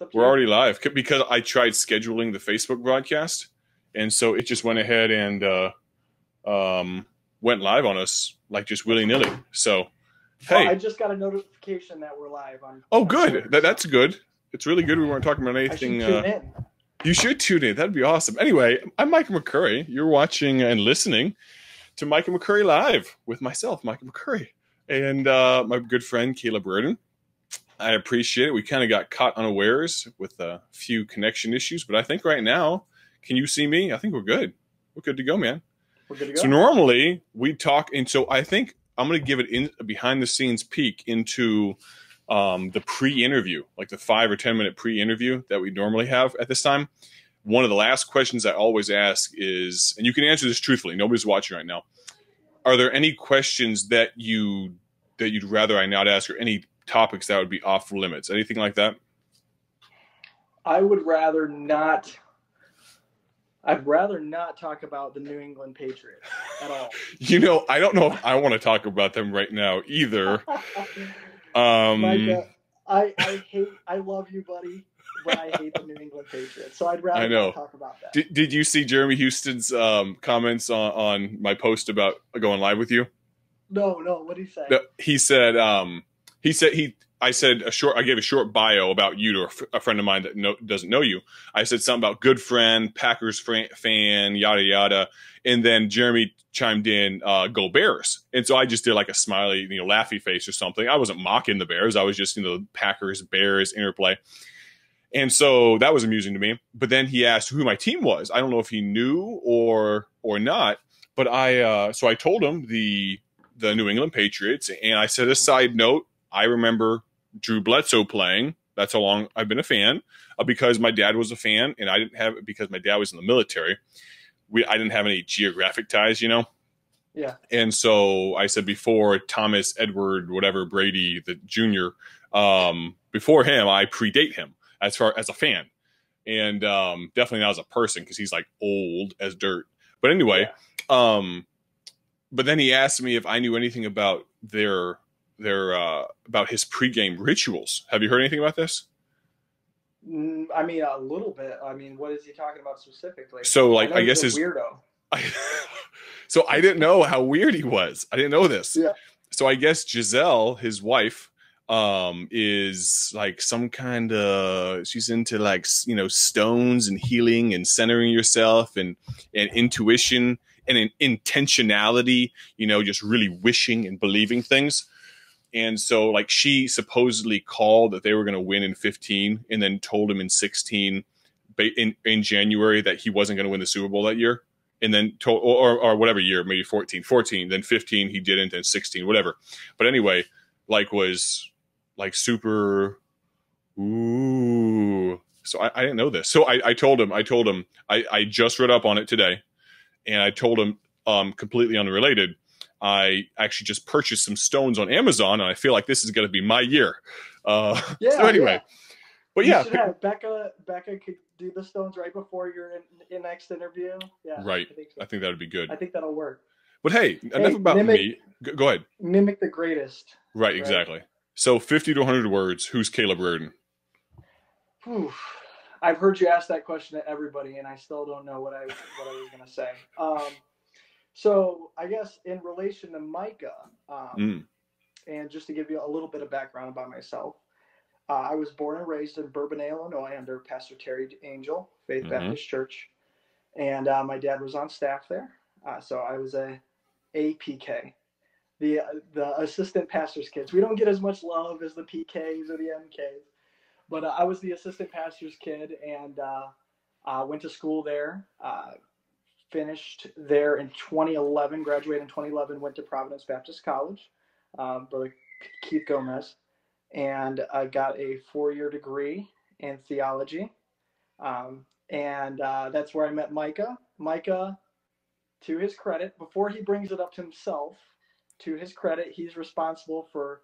up to We're you. already live because I tried scheduling the Facebook broadcast, and so it just went ahead and went live on us like just willy nilly. So, hey, I just got a notification that we're live on. Oh, on good. Twitter, That's good. It's really good. We weren't talking about anything. I should tune in. You should tune in. That'd be awesome. Anyway, I'm Micah McCurry. You're watching and listening to Micah McCurry Live with myself, Micah McCurry, and my good friend Caleb Rardin. I appreciate it. We kind of got caught unawares with a few connection issues, but I think right now, can you see me? I think we're good. We're good to go, man. We're good to go. So normally we talk, and so I think I'm going to give it in a behind-the-scenes peek into the pre-interview, like the 5 or 10 minute pre-interview that we normally have at this time. One of the last questions I always ask is, and you can answer this truthfully, nobody's watching right now. Are there any questions that you'd rather I not ask, or any topics that would be off limits? Anything like that? I would rather not. I'd rather not talk about the New England Patriots at all. You know, I don't know if I want to talk about them right now either. Micah, I love you, buddy, but I hate the New England Patriots. So I'd rather not talk about that. Did you see Jeremy Houston's comments on my post about going live with you? No. What did he say? No, I gave a short bio about you to a friend of mine that doesn't know you. I said something about good friend, Packers fan, yada, yada. And then Jeremy chimed in, go Bears. And so I just did like a smiley, laughy face or something. I wasn't mocking the Bears. I was just, Packers, Bears interplay. And so that was amusing to me. But then he asked who my team was. I don't know if he knew or not, but so I told him the New England Patriots. And I said, a side note, I remember Drew Bledsoe playing. That's how long I've been a fan, because my dad was a fan, and I didn't have it because my dad was in the military. I didn't have any geographic ties, Yeah. And so I said before Thomas Edward, whatever, Brady, the junior, before him, I predate him as far as a fan. And definitely not as a person, because he's like old as dirt. But anyway, but then he asked me if I knew anything about about his pregame rituals. Have you heard anything about this? I mean, a little bit. I mean, what is he talking about specifically? So, I guess his weirdo. So I didn't know how weird he was. I didn't know this. Yeah. So I guess Giselle, his wife, is like some kind of, she's into like, stones and healing and centering yourself and intuition and intentionality, just really wishing and believing things. And so she supposedly called that they were going to win in 15 and then told him in 16 in January that he wasn't going to win the Super Bowl that year. And then told, or whatever year, maybe 14, then 15, he didn't, and 16, whatever. But anyway, was super, ooh. So I didn't know this. So I told him, I just read up on it today, and I told him, completely unrelated, I actually just purchased some stones on Amazon, and I feel like this is going to be my year. So anyway, but you should have Becca could do the stones right before your next interview. Yeah, right. I think that would be good. I think that'll work. But hey, enough about me. Go ahead. Mimic the greatest. Right, exactly. So 50 to 100 words. Who's Caleb Rardin? I've heard you ask that question to everybody, and I still don't know what I was going to say. So I guess in relation to Micah, and just to give you a little bit of background about myself, I was born and raised in Bourbon, Illinois, under Pastor Terry Angel, Faith Baptist Church, and my dad was on staff there. So I was a APK, the assistant pastor's kids. We don't get as much love as the PKs or the MKs, but I was the assistant pastor's kid, and went to school there. Finished there in 2011, graduated in 2011, went to Providence Baptist College, Brother Keith Gomez, and I got a 4-year degree in theology. And that's where I met Micah. Micah, to his credit, before he brings it up to himself, to his credit, he's responsible for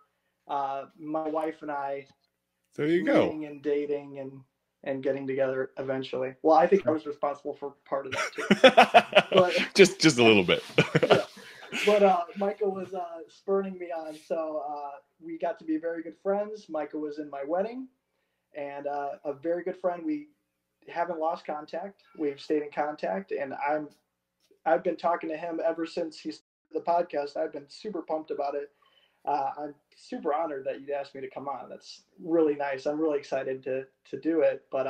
my wife and I meeting and dating and getting together eventually. Well, I think I was responsible for part of that too. But, just a little bit. Yeah. But Micah was spurring me on, so we got to be very good friends. Micah was in my wedding, and a very good friend. We haven't lost contact. We've stayed in contact, and I've been talking to him ever since he started the podcast. I've been super pumped about it. I'm super honored that you'd asked me to come on. That's really nice. I'm really excited to do it. But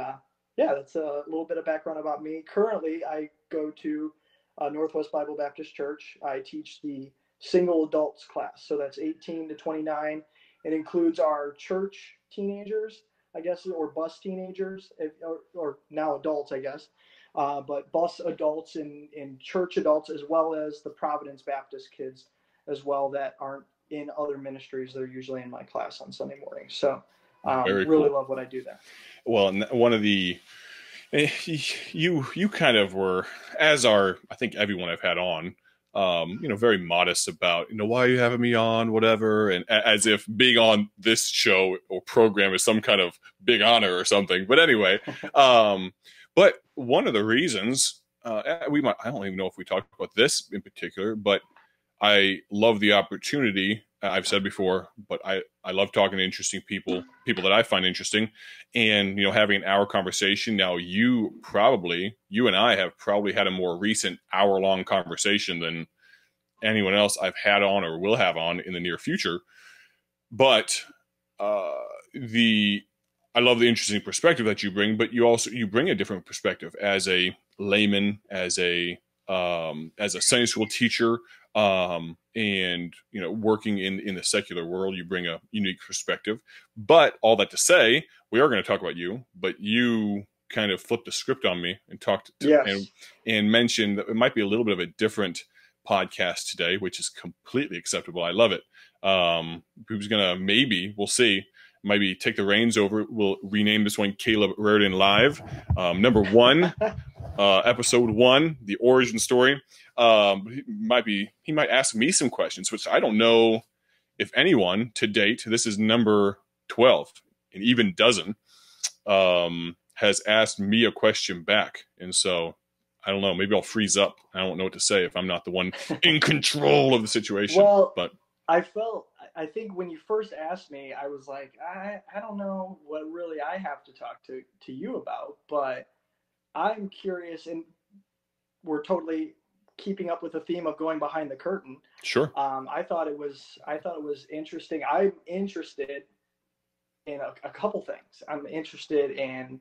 yeah, that's a little bit of background about me. Currently, I go to Northwest Bible Baptist Church. I teach the single adults class. So that's 18 to 29. It includes our church teenagers, I guess, or bus teenagers, or now adults, I guess. But bus adults and church adults, as well as the Providence Baptist kids as well that aren't in other ministries. They're usually in my class on Sunday mornings. So really cool. Love what I do there. Well, one of the, you kind of were, as are, I think everyone I've had on, very modest about, why are you having me on, whatever. And as if being on this show or program is some kind of big honor or something. But anyway, but one of the reasons, I don't even know if we talked about this in particular, but I love the opportunity. I've said before, but I love talking to interesting people that I find interesting, and having an hour conversation. Now you and I have probably had a more recent hour-long conversation than anyone else I've had on or will have on in the near future. But I love the interesting perspective that you bring, but you bring a different perspective as a layman, as a Sunday school teacher, and working in the secular world. You bring a unique perspective. But all that to say, we are going to talk about you, but you kind of flipped the script on me and talked and mentioned that it might be a little bit of a different podcast today, which is completely acceptable. I love it. Who's gonna, we'll see, maybe take the reins over. We'll rename this one Caleb Rardin Live, number 1, episode 1, the origin story. He might ask me some questions, which I don't know if anyone to date, this is number 12, and even dozen, has asked me a question back. And so I don't know, maybe I'll freeze up. I don't know what to say if I'm not the one in control of the situation. Well, but I think when you first asked me, I was like, I don't know what really I have to talk to you about, but I'm curious, and we're totally keeping up with the theme of going behind the curtain. Sure. I thought it was interesting. I'm interested in a couple things. I'm interested in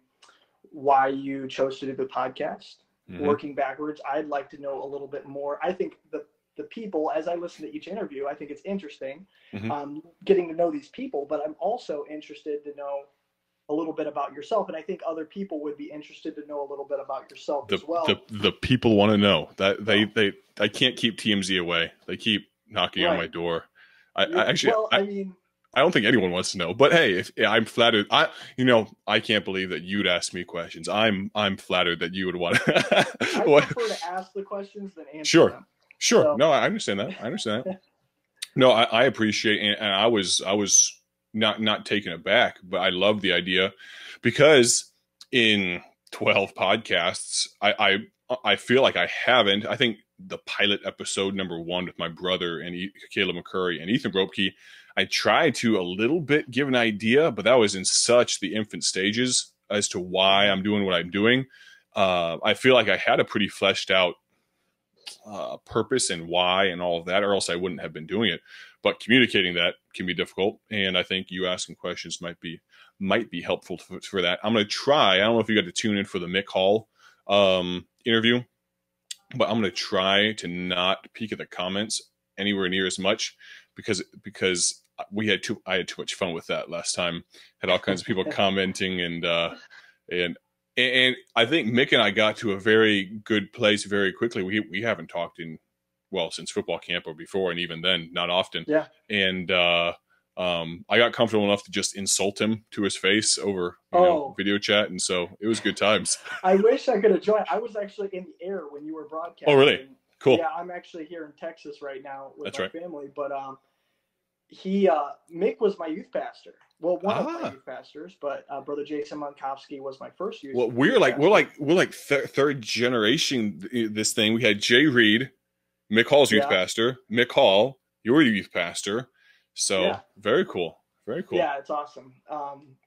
why you chose to do the podcast. Mm-hmm. Working backwards, I'd like to know a little bit more. I think the people, as I listen to each interview, I think it's interesting, mm-hmm. Getting to know these people, but I'm also interested to know a little bit about yourself. And I think other people would be interested to know a little bit about yourself as well. The people want to know that I can't keep TMZ away. They keep knocking on my door. I don't think anyone wants to know, but hey, I'm flattered. I can't believe that you'd ask me questions. I'm flattered that you would want to. I prefer to ask the questions than answer them. Sure. So. No, I understand that. No, I appreciate, and I was not taken aback, but I love the idea, because in 12 podcasts, I feel like I haven't. I think the pilot episode number 1 with my brother and Caleb McCurry and Ethan Bropke, I tried to a little bit give an idea, but that was in such the infant stages as to why I'm doing what I'm doing. I feel like I had a pretty fleshed out purpose and why and all of that, or else I wouldn't have been doing it. But communicating that can be difficult, and I think you asking questions might be helpful for that. I'm going to try. I don't know if you got to tune in for the Mick Hall interview, but I'm going to try to not peek at the comments anywhere near as much, because I had too much fun with that last time. Had all kinds of people commenting, and I think Mick and I got to a very good place very quickly. We haven't talked since football camp or before, and even then, not often. Yeah. And I got comfortable enough to just insult him to his face over video chat, and so it was good times. I wish I could have joined. I was actually in the air when you were broadcasting. Oh, really? Cool. Yeah, I'm actually here in Texas right now with That's my right. family, but Mick was my youth pastor. Well, one of my youth pastors, but Brother Jason Monkowski was my first youth. Well, we're like third generation this thing. We had Jay Reed, Mick Hall's youth pastor, Mick Hall, your youth pastor. So very cool. Very cool. Yeah, it's awesome.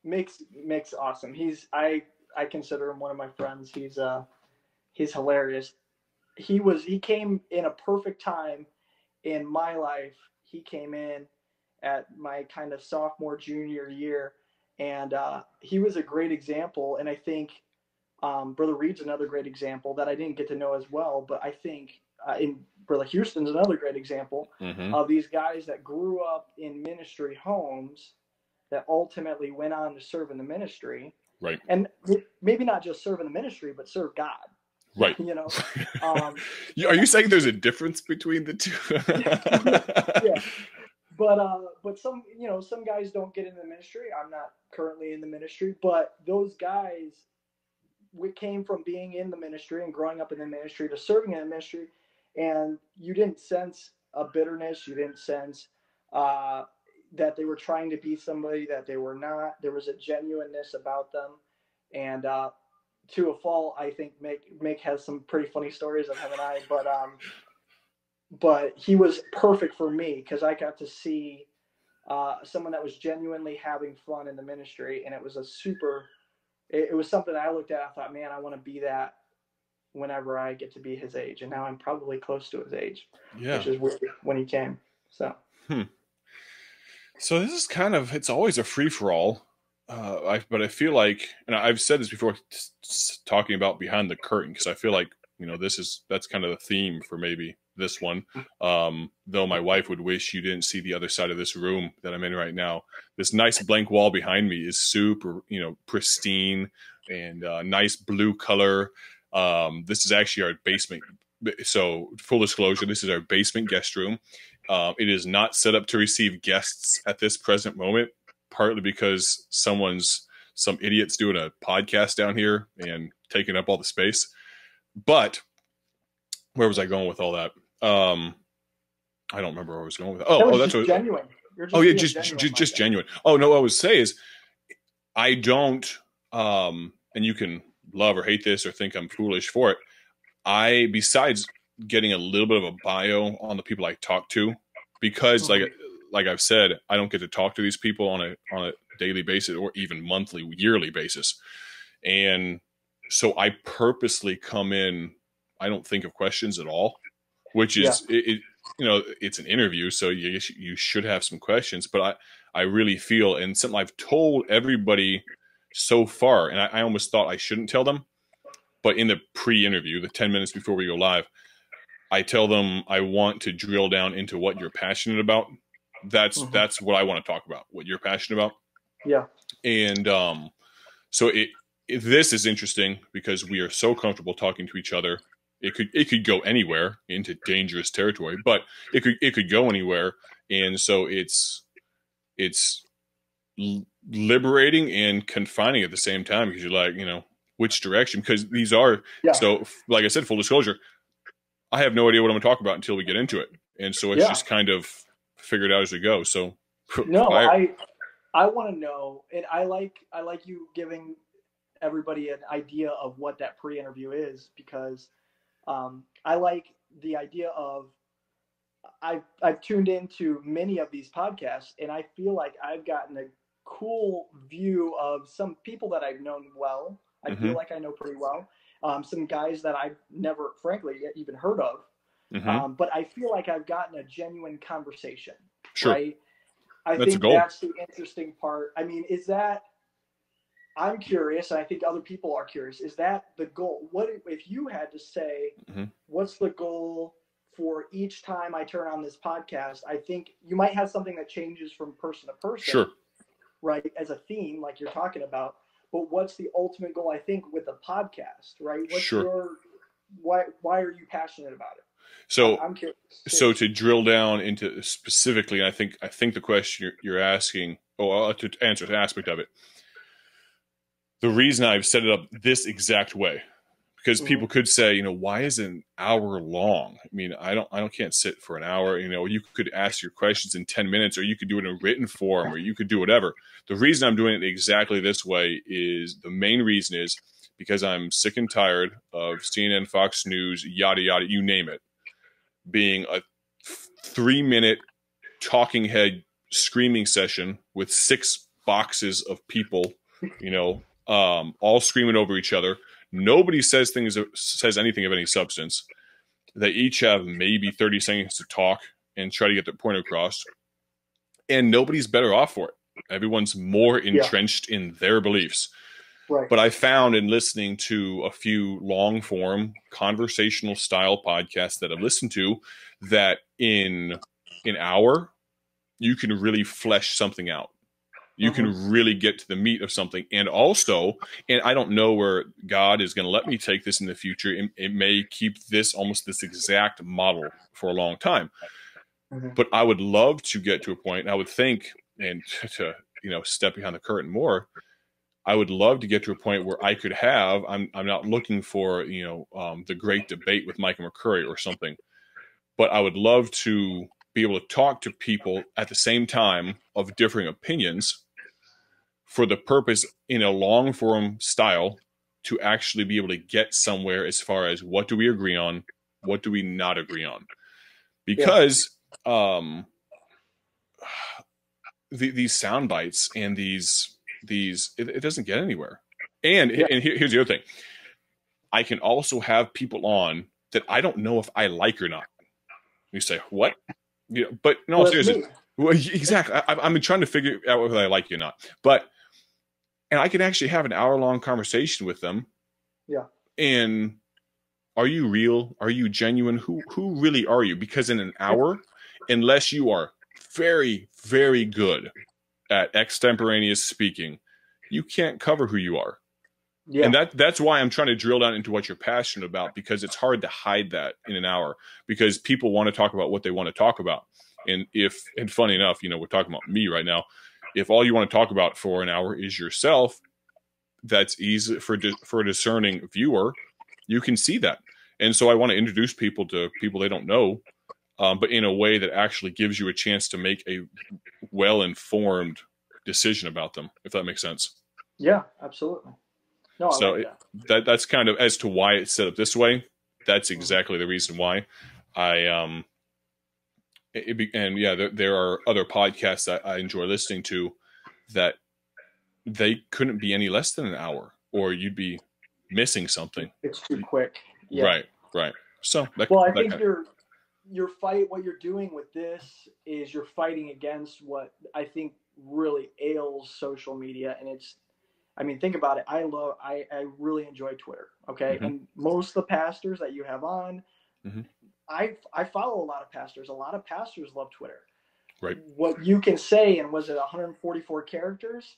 Mick's awesome. I consider him one of my friends. He's hilarious. He came in a perfect time in my life. He came in at my kind of sophomore, junior year, and he was a great example. And I think Brother Reed's another great example that I didn't get to know as well, but I think in Brother Houston's another great example of these guys that grew up in ministry homes that ultimately went on to serve in the ministry. Right. And maybe not just serve in the ministry, but serve God. Right. You know. Are you saying there's a difference between the two? Yeah. But some guys don't get into the ministry. I'm not currently in the ministry, but those guys, we came from being in the ministry and growing up in the ministry to serving in the ministry, and you didn't sense a bitterness. You didn't sense that they were trying to be somebody that they were not. There was a genuineness about them, and to a fault, I think Mick has some pretty funny stories of him and I, but he was perfect for me because I got to see someone that was genuinely having fun in the ministry, and it was it was something I looked at. I thought, man, I want to be that whenever I get to be his age, and now I'm probably close to his age, which is weird when he came. So, So this is it's always a free for all. But I feel like, and I've said this before, talking about behind the curtain, because I feel like, that's kind of the theme for maybe this one. Though my wife would wish you didn't see the other side of this room that I'm in right now. This nice blank wall behind me is super, pristine and nice blue color. This is actually our basement. So full disclosure, this is our basement guest room. It is not set up to receive guests at this present moment, partly because some idiot's doing a podcast down here and taking up all the space. But where was I going with all that? I don't remember where I was going with that. That's what, genuine. Just genuine. Oh no, what I would say is I don't, and you can love or hate this or think I'm foolish for it. Besides getting a little bit of a bio on the people I talk to, because like I've said, I don't get to talk to these people on a daily basis or even monthly, yearly basis. And so I purposely come in, I don't think of questions at all, which is, it's an interview. So you should have some questions, but I really feel, and something I've told everybody so far, and I almost thought I shouldn't tell them, but in the pre-interview, the 10 minutes before we go live, I tell them I want to drill down into what you're passionate about. That's what I want to talk about, what you're passionate about. Yeah. And so this is interesting because we are so comfortable talking to each other. It could go anywhere into dangerous territory, but it could go anywhere. And so it's liberating and confining at the same time, because you're like, which direction, because these are, so like I said, full disclosure, I have no idea what I'm going to talk about until we get into it. And so it's just kind of figured out as we go. So no, I want to know, and I like you giving everybody an idea of what that pre-interview is, because I like the idea of, I've tuned into many of these podcasts, and I feel like I've gotten a cool view of some people that I've known well. I feel like I know pretty well. Some guys that I've never, frankly, even heard of. But I feel like I've gotten a genuine conversation. Sure. Right? I think that's the interesting part. I mean, I'm curious, and I think other people are curious, is that the goal? What if you had to say, what's the goal for each time I turn on this podcast? I think you might have something that changes from person to person. Sure. Right? As a theme, like you're talking about. But what's the ultimate goal, I think, with the podcast, right? What's why are you passionate about it? So I'm curious. So to drill down into specifically, I think the question you're asking, to answer the aspect of it, the reason I've set it up this exact way, because people could say, why is it an hour long? I mean, I can't sit for an hour. You could ask your questions in 10 minutes, or you could do it in a written form, or you could do whatever. The reason I'm doing it exactly this way is, the main reason is because I'm sick and tired of CNN, Fox News, yada, yada, you name it, being a 3-minute talking head screaming session with 6 boxes of people, all screaming over each other. Nobody says anything of any substance. They each have maybe 30 seconds to talk and try to get their point across. And nobody's better off for it. Everyone's more entrenched in their beliefs. Right. But I found in listening to a few long form conversational style podcasts that I've listened to that in an hour, you can really flesh something out. You can really get to the meat of something. And also, and I don't know where God is going to let me take this in the future. It may keep this exact model for a long time. But I would love to get to a point, and I would think, and to step behind the curtain more, I would love to get to a point where I could have, I'm not looking for, the great debate with Micah McCurry or something, but I would love to be able to talk to people at the same time of differing opinions for the purpose in a long form style to actually be able to get somewhere as far as what do we agree on, what do we not agree on, because these sound bites and these it doesn't get anywhere. And here's the other thing. I can also have people on that I don't know if I like or not. You say, what? But no, seriously. Well, exactly. I'm trying to figure out whether I like you or not. And I can actually have an hour-long conversation with them. Yeah. And are you real? Are you genuine? Who really are you? Because in an hour, unless you are very, very good at extemporaneous speaking, you can't cover who you are. Yeah. And that's why I'm trying to drill down into what you're passionate about, because it's hard to hide that in an hour, because people want to talk about what they want to talk about. And funny enough, we're talking about me right now. If all you want to talk about for an hour is yourself, that's easy for a discerning viewer. You can see that. And so I want to introduce people to people they don't know, but in a way that actually gives you a chance to make a well-informed decision about them, if that makes sense. Yeah, absolutely. No, I so like that. That's kind of as to why it's set up this way. That's exactly the reason why. There are other podcasts that I enjoy listening to that they couldn't be any less than an hour, or you'd be missing something. It's too quick. Yeah. Right. So I think what you're doing with this is you're fighting against what I think really ails social media. And think about it. I really enjoy Twitter. Okay. And most of the pastors that you have on, I follow a lot of pastors. A lot of pastors love Twitter. Right. What you can say, and was it 144 characters?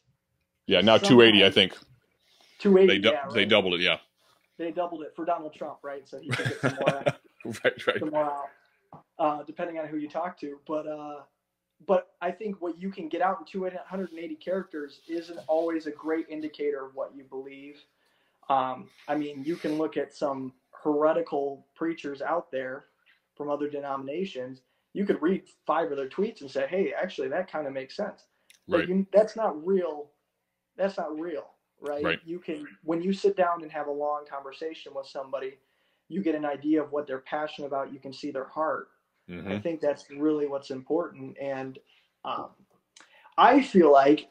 Yeah, now 280, I think. 280, They doubled it, yeah. They doubled it for Donald Trump, right? So he could get some more out. right. Some more out, depending on who you talk to. But I think what you can get out in 280 characters isn't always a great indicator of what you believe. You can look at some heretical preachers out there from other denominations. You could read 5 of their tweets and say, hey, actually, that kind of makes sense. Right. That's not real. That's not real, right? When you sit down and have a long conversation with somebody, you get an idea of what they're passionate about. You can see their heart. I think that's really what's important. And I feel like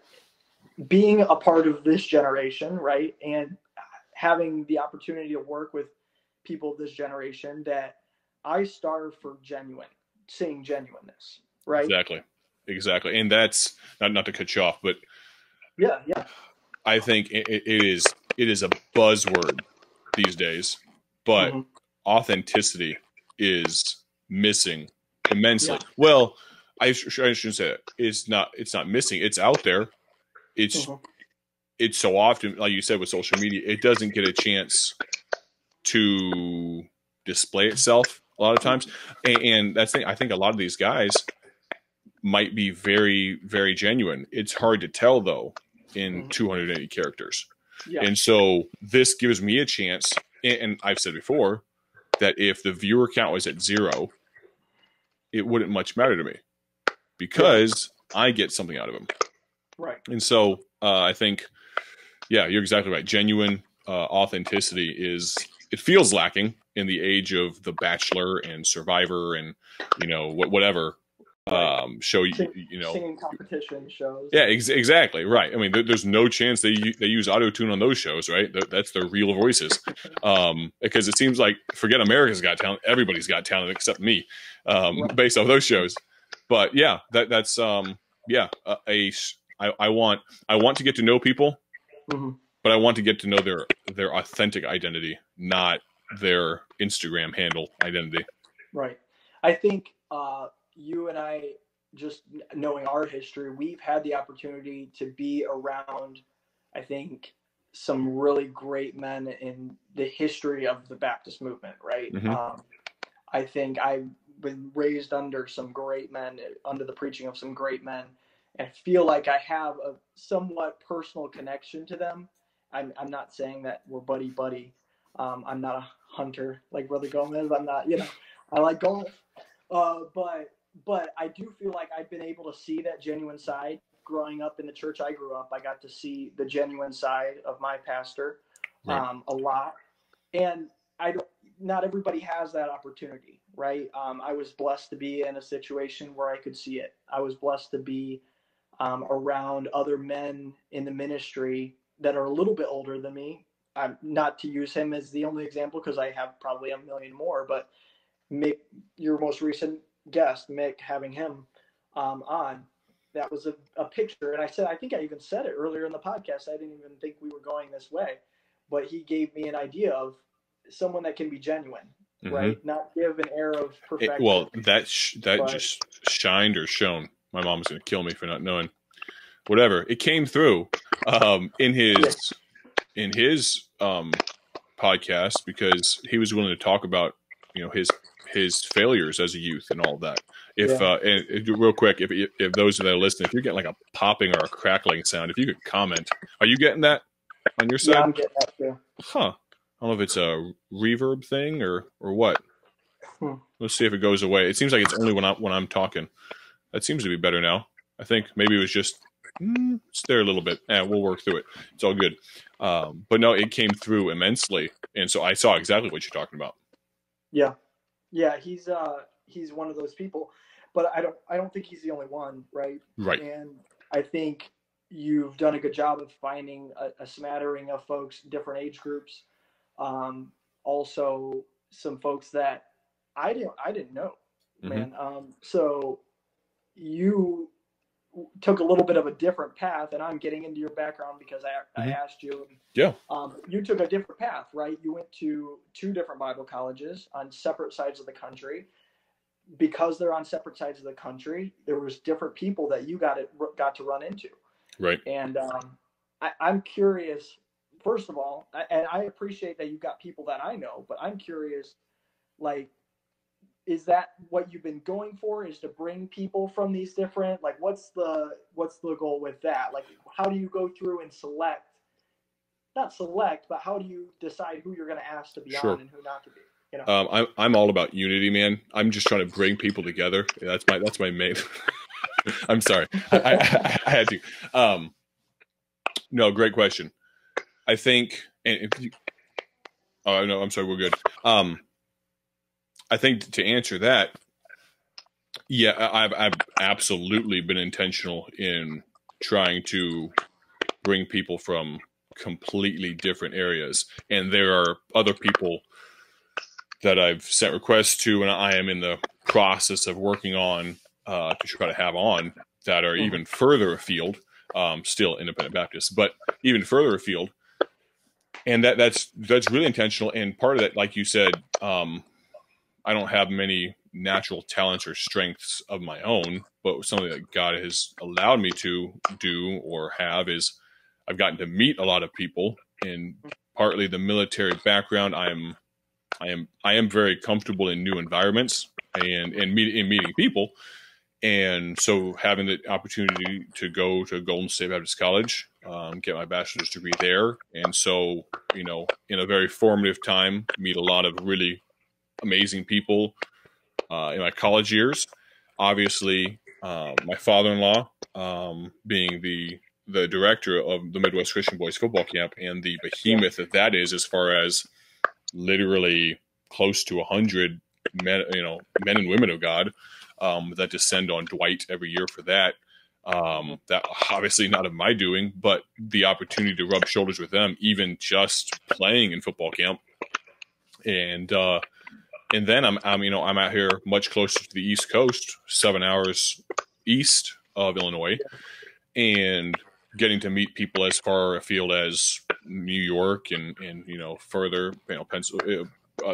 being a part of this generation, right, and having the opportunity to work with people of this generation, that I starve for saying genuineness, right? Exactly. And that's not to cut you off, but yeah. I think it is a buzzword these days, but authenticity is missing immensely. Yeah. Well, I shouldn't say that. It's not missing. It's out there. It's so often, like you said, with social media, it doesn't get a chance to display itself a lot of times. And that's the thing. I think a lot of these guys might be very, very genuine. It's hard to tell, though, in 280 characters. Yeah. And so this gives me a chance, and I've said before, that if the viewer count was at 0, it wouldn't much matter to me, because I get something out of them. Right. And so I think, you're exactly right. Genuine authenticity it feels lacking in the age of The Bachelor and Survivor and, whatever. show, singing competition shows. Yeah, exactly. Right. I mean, there's no chance they use auto-tune on those shows, right? That's their real voices. Because it seems like, forget America's Got Talent, everybody's got talent except me, based off those shows. But yeah, that's I want to get to know people, but I want to get to know their authentic identity, not their Instagram handle identity. Right. I think you and I, just knowing our history, we've had the opportunity to be around, I think, some really great men in the history of the Baptist movement, right? I think I've been raised under some great men, under the preaching of some great men, and feel like I have a somewhat personal connection to them. I'm not saying that we're buddy. I'm not a hunter like Brother Gomez. I'm not, I like golf. But I do feel like I've been able to see that genuine side. Growing up in the church I grew up, I got to see the genuine side of my pastor a lot. And not everybody has that opportunity, right? I was blessed to be in a situation where I could see it. I was blessed to be around other men in the ministry that are a little bit older than me. Not to use him as the only example, because I have probably a million more, but Mick, your most recent guest, Mick, having him on, that was a picture. And I think I even said it earlier in the podcast. I didn't even think we were going this way, but he gave me an idea of someone that can be genuine, right? Not give an air of perfection. That just shined or shone. My mom's going to kill me for not knowing. Whatever. It came through in his podcast, because he was willing to talk about, his failures as a youth and all that. And real quick, if those that are listening, if you're getting like a popping or a crackling sound, if you could comment. Are you getting that on your side? Yeah, I'm getting that too. Huh. I don't know if it's a reverb thing or what. Let's see if it goes away. It seems like it's only when I'm talking. That seems to be better now. I think maybe it was just it's there a little bit. We'll work through it. It's all good. But no, it came through immensely, and so I saw exactly what you're talking about. Yeah, he's one of those people, but I don't think he's the only one, right? Right. And I think you've done a good job of finding a smattering of folks, different age groups. Also some folks that I didn't know, man. So you took a little bit of a different path, and I'm getting into your background because I asked you. Yeah. You took a different path, right? You went to 2 different Bible colleges on separate sides of the country. Because they're on separate sides of the country, there was different people that you got to run into. Right. And I'm curious, first of all, and I appreciate that you've got people that I know, but I'm curious, like, is that what you've been going for, is to bring people from these different, like, what's the goal with that? Like, how do you go through and not select, but how do you decide who you're going to ask to be on and who not to be? I'm all about unity, man. I'm just trying to bring people together. That's my main. I'm sorry, I had to. No, great question. I think, and if you, oh no, I'm sorry, we're good. I think to answer that, yeah, I've absolutely been intentional in trying to bring people from completely different areas, and there are other people that I've sent requests to, and I am in the process of working on to try to have on that are even further afield, still independent Baptists, but even further afield. And that's really intentional. And part of that, like you said, I don't have many natural talents or strengths of my own, but something that God has allowed me to do or have is I've gotten to meet a lot of people, and partly the military background. I am very comfortable in new environments and meeting people. And so having the opportunity to go to Golden State Baptist College, get my bachelor's degree there. And so, in a very formative time, meet a lot of really amazing people in my college years. Obviously, my father-in-law being the director of the Midwest Christian Boys Football Camp, and the behemoth that is as far as literally close to 100 men, men and women of God, that descend on Dwight every year for that. That obviously not of my doing, but the opportunity to rub shoulders with them, even just playing in football camp. And then I'm out here much closer to the East Coast, 7 hours east of Illinois, and getting to meet people as far afield as New York and further,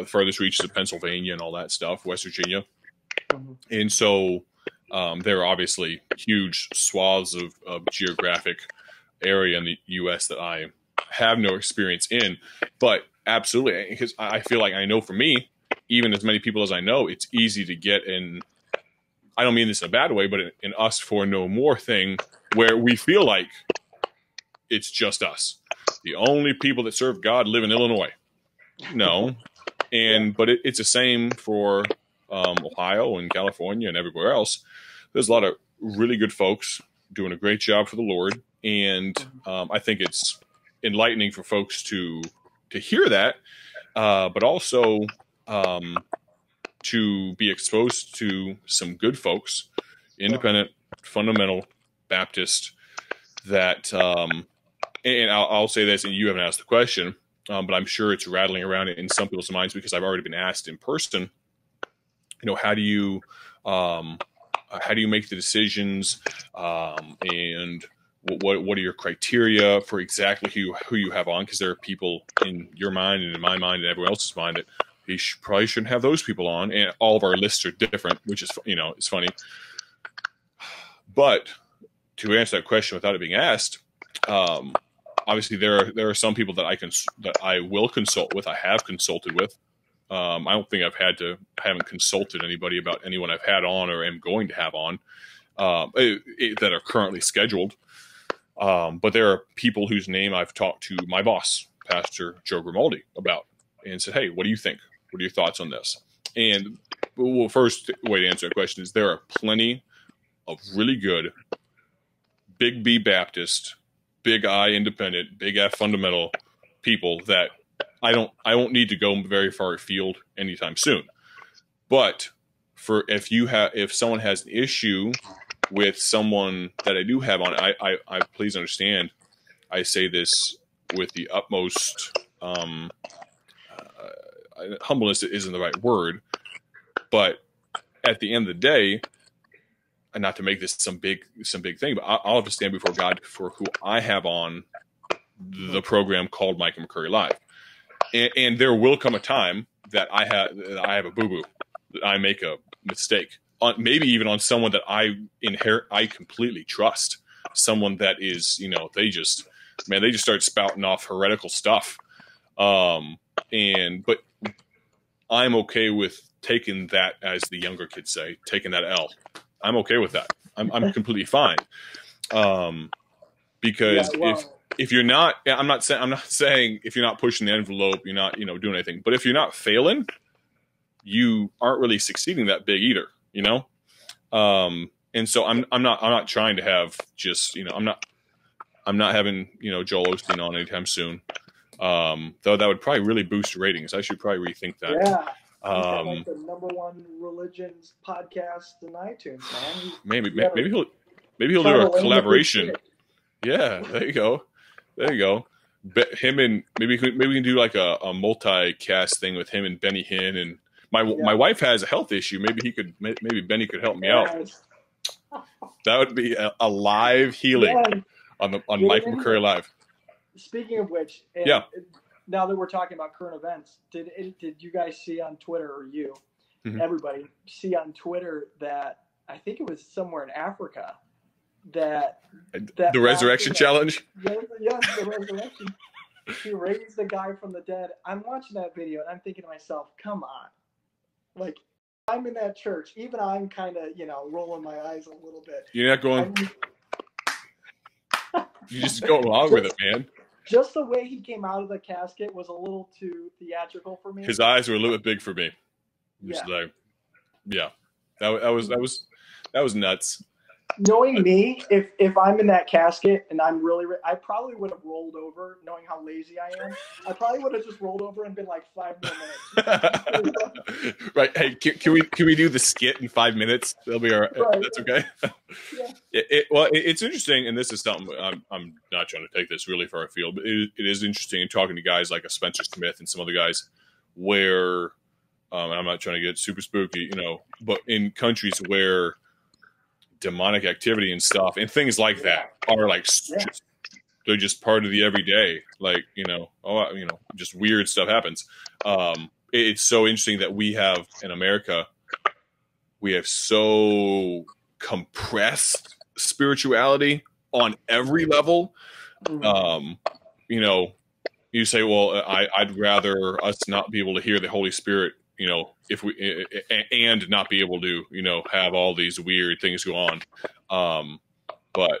furthest reaches of Pennsylvania and all that stuff, West Virginia. And so there are obviously huge swaths of geographic area in the U.S. that I have no experience in, but absolutely, because I feel like I know for me, even as many people as I know, it's easy to get in. I don't mean this in a bad way, but in us for no more thing, where we feel like it's just us. The only people that serve God live in Illinois. No. But it's the same for Ohio and California and everywhere else. There's a lot of really good folks doing a great job for the Lord. And I think it's enlightening for folks to hear that, but also to be exposed to some good folks, independent, fundamental Baptist, that, and I'll say this, and you haven't asked the question, but I'm sure it's rattling around in some people's minds because I've already been asked in person, how do you make the decisions, and what are your criteria for exactly who you have on? Because there are people in your mind and in my mind and everyone else's mind that he probably shouldn't have those people on, and all of our lists are different, which is it's funny. But to answer that question without it being asked, obviously there are some people that I will consult with. I have consulted with. I don't think I haven't consulted anybody about anyone I've had on or am going to have on that are currently scheduled. But there are people whose name I've talked to my boss, Pastor Joe Grimaldi, about, and said, hey, what do you think? What are your thoughts on this? And first way to answer that question is there are plenty of really good big B Baptist, big I independent, big F fundamental people that I won't need to go very far afield anytime soon. But if someone has an issue with someone that I do have on, I please understand, I say this with the utmost humbleness isn't the right word, but at the end of the day, and not to make this some big thing, but I'll have to stand before God for who I have on the program called Micah McCurry Live, and there will come a time that I have a boo-boo, that I make a mistake, maybe even on someone that I completely trust, someone that is, they just start spouting off heretical stuff. But I'm okay with taking that, as the younger kids say, taking that L. I'm okay with that. I'm completely fine. Because if you're not, I'm not saying if you're not pushing the envelope, you're not, doing anything, but if you're not failing, you aren't really succeeding that big either, and so I'm not trying to have just, I'm not having, Joel Osteen on anytime soon. Though that would probably really boost ratings. I should probably rethink that. Yeah. Like the #1 religions podcast in iTunes, man. Maybe he'll do a collaboration. Yeah, there you go. Him and maybe we can do like a multi-cast thing with him and Benny Hinn, and my wife has a health issue. Maybe Benny could help me out. That would be a live healing on Micah McCurry Live. Speaking of which, now that we're talking about current events, did you guys see on Twitter, or everybody see on Twitter, that I think it was somewhere in Africa that the resurrection challenge? Yes, the resurrection. He raised the guy from the dead. I'm watching that video and I'm thinking to myself, come on. Like, I'm in that church. Even I'm kind of, rolling my eyes a little bit. You're not going. You just go along with it, man. Just the way he came out of the casket was a little too theatrical for me. His eyes were a little bit big for me. That was nuts. knowing me, if I'm in that casket and I'm really, I probably would have rolled over, knowing how lazy I am. I probably would have just rolled over and been like 5 more minutes. Right. Hey, can we do the skit in 5 minutes? That'll be all right. Right. That's okay. Yeah. It's interesting, and this is something I'm not trying to take this really far afield, but it is interesting in talking to guys like a Spencer Smith and some other guys where, and I'm not trying to get super spooky, but in countries where demonic activity and stuff and things like that are like they're just part of the everyday, like just weird stuff happens. It's so interesting that we have in America, we have so compressed spirituality on every level. You say, well, I'd rather us not be able to hear the Holy Spirit, if we and not be able to, have all these weird things go on. But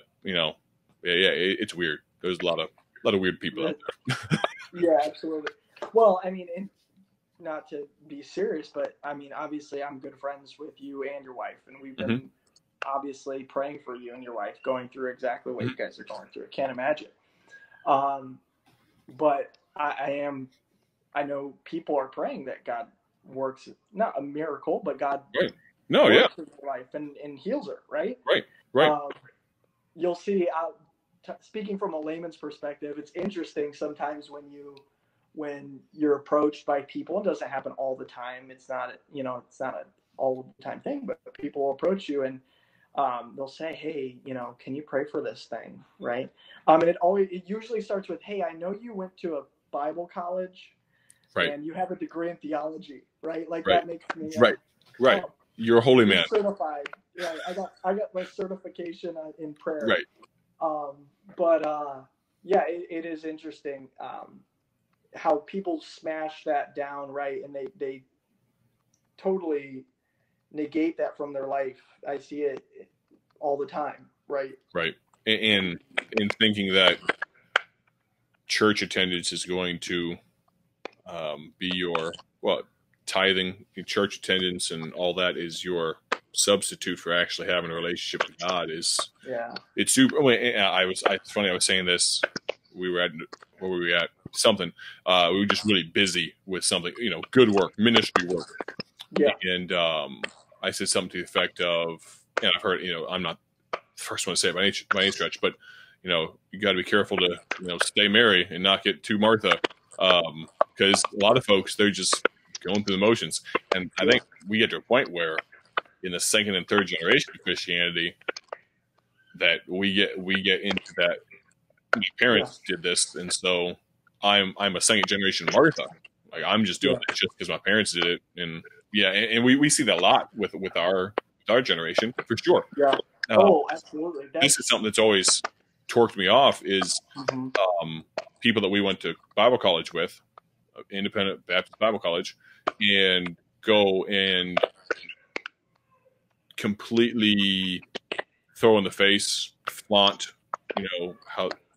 it's weird. There's a lot of weird people out there. Yeah, absolutely. Well, I mean, and not to be serious, but I mean, obviously, I'm good friends with you and your wife, and we've been obviously praying for you and your wife going through exactly what you guys are going through. I can't imagine. But I know people are praying that God works, not a miracle, but God works in your life and heals her, right? Right. You'll see, speaking from a layman's perspective, it's interesting sometimes when you're approached by people. It doesn't happen all the time. It's not an all the time thing, but people will approach you and they'll say, hey, can you pray for this thing, right? And it usually starts with, hey, I know you went to a Bible college, and you have a degree in theology, right? Like that makes me right. You're a holy man. Certified. Yeah, I got my certification in prayer. Right. It is interesting how people smash that down, right? And they totally negate that from their life. I see it all the time, right? Right. And in thinking that church attendance is going to be your tithing, church attendance, and all that is your substitute for actually having a relationship with God it's super. It's funny. I was saying this. We were at where were we at? Something. We were just really busy with something. Good work, ministry work. Yeah. And I said something to the effect of, and I've heard, I'm not the first one to say it by any stretch, but you got to be careful to stay Mary and not get too Martha, because a lot of folks, they're just going through the motions. And I think we get to a point where in the second and third generation of Christianity that we get into that. My parents did this, and so I'm a second generation Martha. Like I'm just doing it just because my parents did it, and we see that a lot with our generation for sure. Yeah. Absolutely. This is something that's always torqued me off is people that we went to Bible college with, Independent Baptist Bible College, and go and completely throw in the face, flaunt,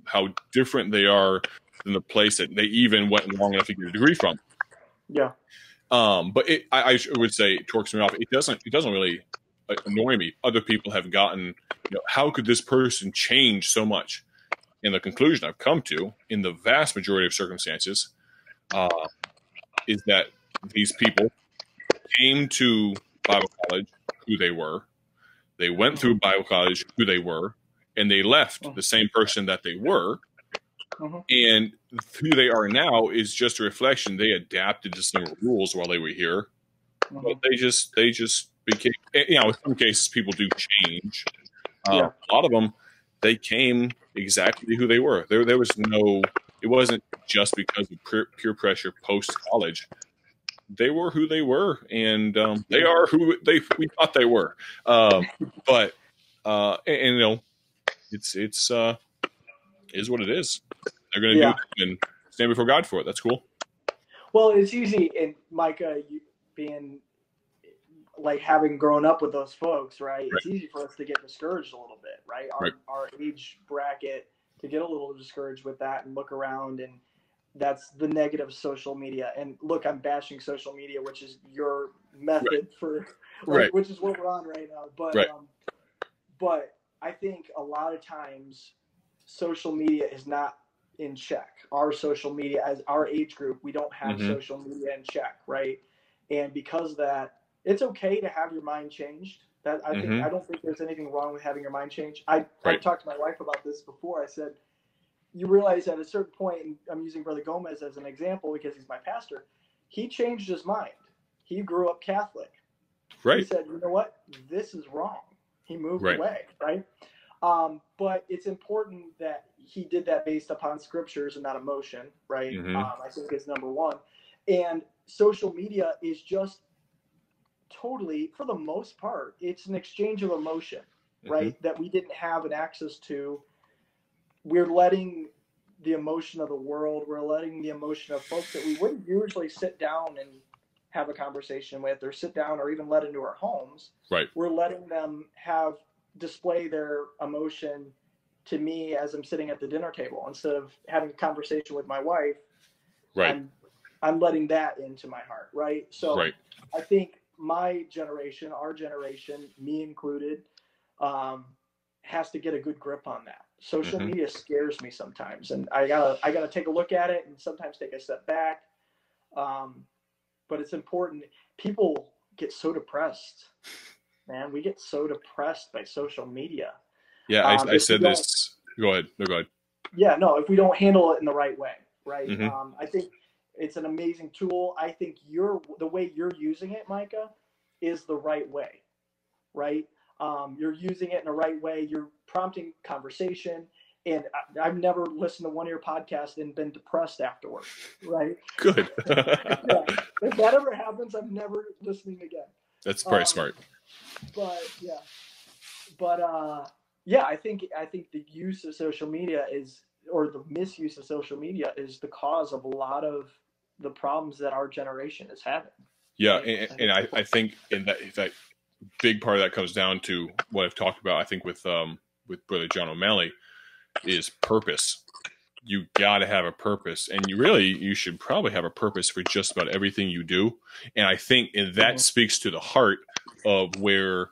how different they are than the place that they even went long enough to get a degree from. Yeah. But I would say it torques me off. It doesn't really annoy me. Other people have gotten, how could this person change so much? And the conclusion I've come to in the vast majority of circumstances is that these people came to Bible college who they were. They went through Bible college who they were, and they left the same person that they were. And who they are now is just a reflection. They adapted to some rules while they were here, but they just became. In some cases, people do change. A lot of them, they came exactly who they were. There was no. It wasn't just because of peer pressure post college. They were who they were, and they are who we thought they were. But it's is what it is. They're going to do it and stand before God for it. That's cool. Well, it's easy, and Micah, you being like having grown up with those folks, right? It's easy for us to get discouraged a little bit, right? Our age bracket to get a little discouraged with that and look around, and that's the negative of social media. And look, I'm bashing social media, which is your method for, which is what we're on right now. But I think a lot of times social media is not in check. Our social media, as our age group, we don't have social media in check, right? And because of that, it's okay to have your mind changed. That I think I don't think there's anything wrong with having your mind changed. I've talked to my wife about this before. I said, you realize at a certain point, and I'm using Brother Gomez as an example because he's my pastor, he changed his mind. He grew up Catholic. Right. He said, you know what? This is wrong. He moved away, right? But it's important that he did that based upon scriptures and not emotion, right? I think is number one. And social media is just totally, for the most part, it's an exchange of emotion, right? That we didn't have an access to. We're letting the emotion of the world, we're letting the emotion of folks that we wouldn't usually sit down and have a conversation with or sit down or even let into our homes. Right. We're letting them display their emotion to me as I'm sitting at the dinner table instead of having a conversation with my wife. Right. I'm letting that into my heart. Right. So I think my generation, our generation, me included, has to get a good grip on that. Social media scares me sometimes, and I gotta take a look at it and sometimes take a step back. But it's important. People get so depressed, man. We get so depressed by social media. Yeah, I said this. Go ahead. No, go ahead. Yeah, no, if we don't handle it in the right way, right? I think it's an amazing tool. I think the way you're using it, Micah, is the right way, right? You're using it in the right way. You're prompting conversation. And I've never listened to one of your podcasts and been depressed afterwards, right? Good. Yeah. If that ever happens, I'm never listening again. That's very smart. But I think the use of social media or the misuse of social media is the cause of a lot of the problems that our generation is having. Yeah, and I think in that big part of that comes down to what I've talked about. I think with Brother John O'Malley is purpose. You got to have a purpose, and you should probably have a purpose for just about everything you do. And I think that speaks to the heart of where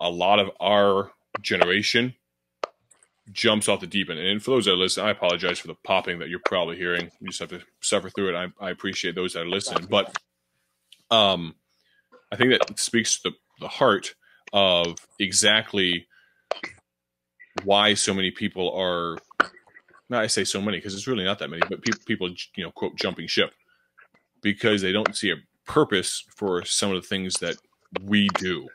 a lot of our generation jumps off the deep end. And for those that listen, I apologize for the popping that you're probably hearing. You just have to suffer through it. I appreciate those that are listening, but I think that speaks to the heart of exactly why so many people are. Not I say so many because it's really not that many, but people quote jumping ship because they don't see a purpose for some of the things that we do.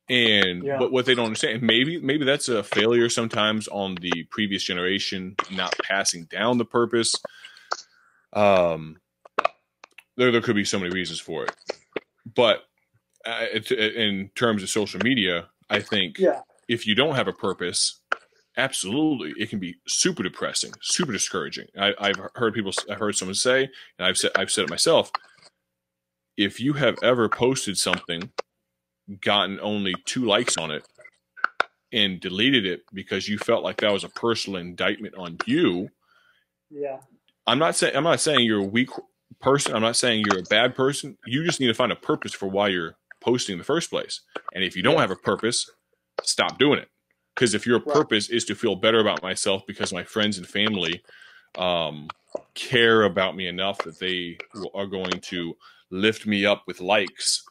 But what they don't understand, maybe that's a failure sometimes on the previous generation not passing down the purpose. There could be so many reasons for it, but in terms of social media, I think if you don't have a purpose, absolutely, it can be super depressing, super discouraging. I've heard someone say, and I've said it myself. If you have ever posted something, gotten only 2 likes on it, and deleted it because you felt like that was a personal indictment on you, I'm not saying you're a weak person. I'm not saying you're a bad person. You just need to find a purpose for why you're posting in the first place. And if you don't have a purpose, stop doing it. Because if your purpose is to feel better about myself because my friends and family care about me enough that they are going to lift me up with likes,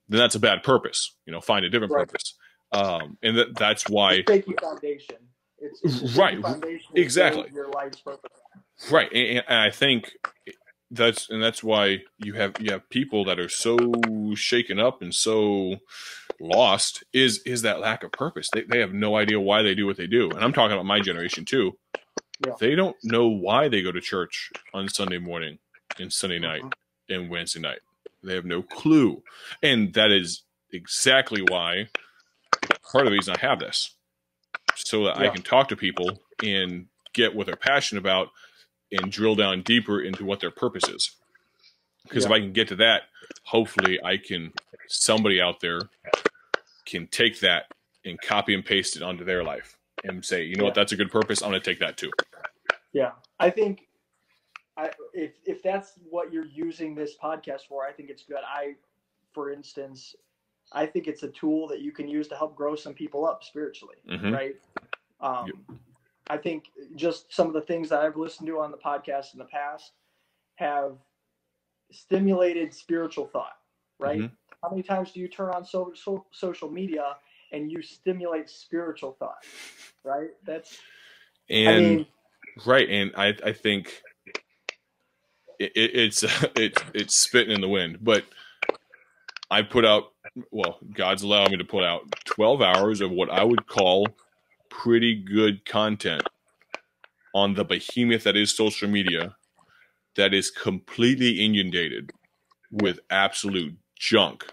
then that's a bad purpose. Find a different purpose. And that's why. It's shaky foundation. It's right. Foundation exactly. Your life's purpose. Right. And I think that's why you have people that are so shaken up and so lost is that lack of purpose. They have no idea why they do what they do. And I'm talking about my generation too. Yeah. They don't know why they go to church on Sunday morning and Sunday night and Wednesday night. They have no clue. And that is exactly why part of the reason I have this. So that I can talk to people and get what they're passionate about and drill down deeper into what their purpose is. Because if I can get to that, hopefully somebody out there can take that and copy and paste it onto their life and say, you know what, that's a good purpose. I'm going to take that too. Yeah. I think if that's what you're using this podcast for, I think it's good. For instance, I think it's a tool that you can use to help grow some people up spiritually, right? Yep. I think just some of the things that I've listened to on the podcast in the past have stimulated spiritual thought, right? How many times do you turn on social media and you stimulate spiritual thought, right? Right. And I think it's spitting in the wind, but I put out, well, God's allowed me to put out 12 hours of what I would call pretty good content on the behemoth that is social media, that is completely inundated with absolute junk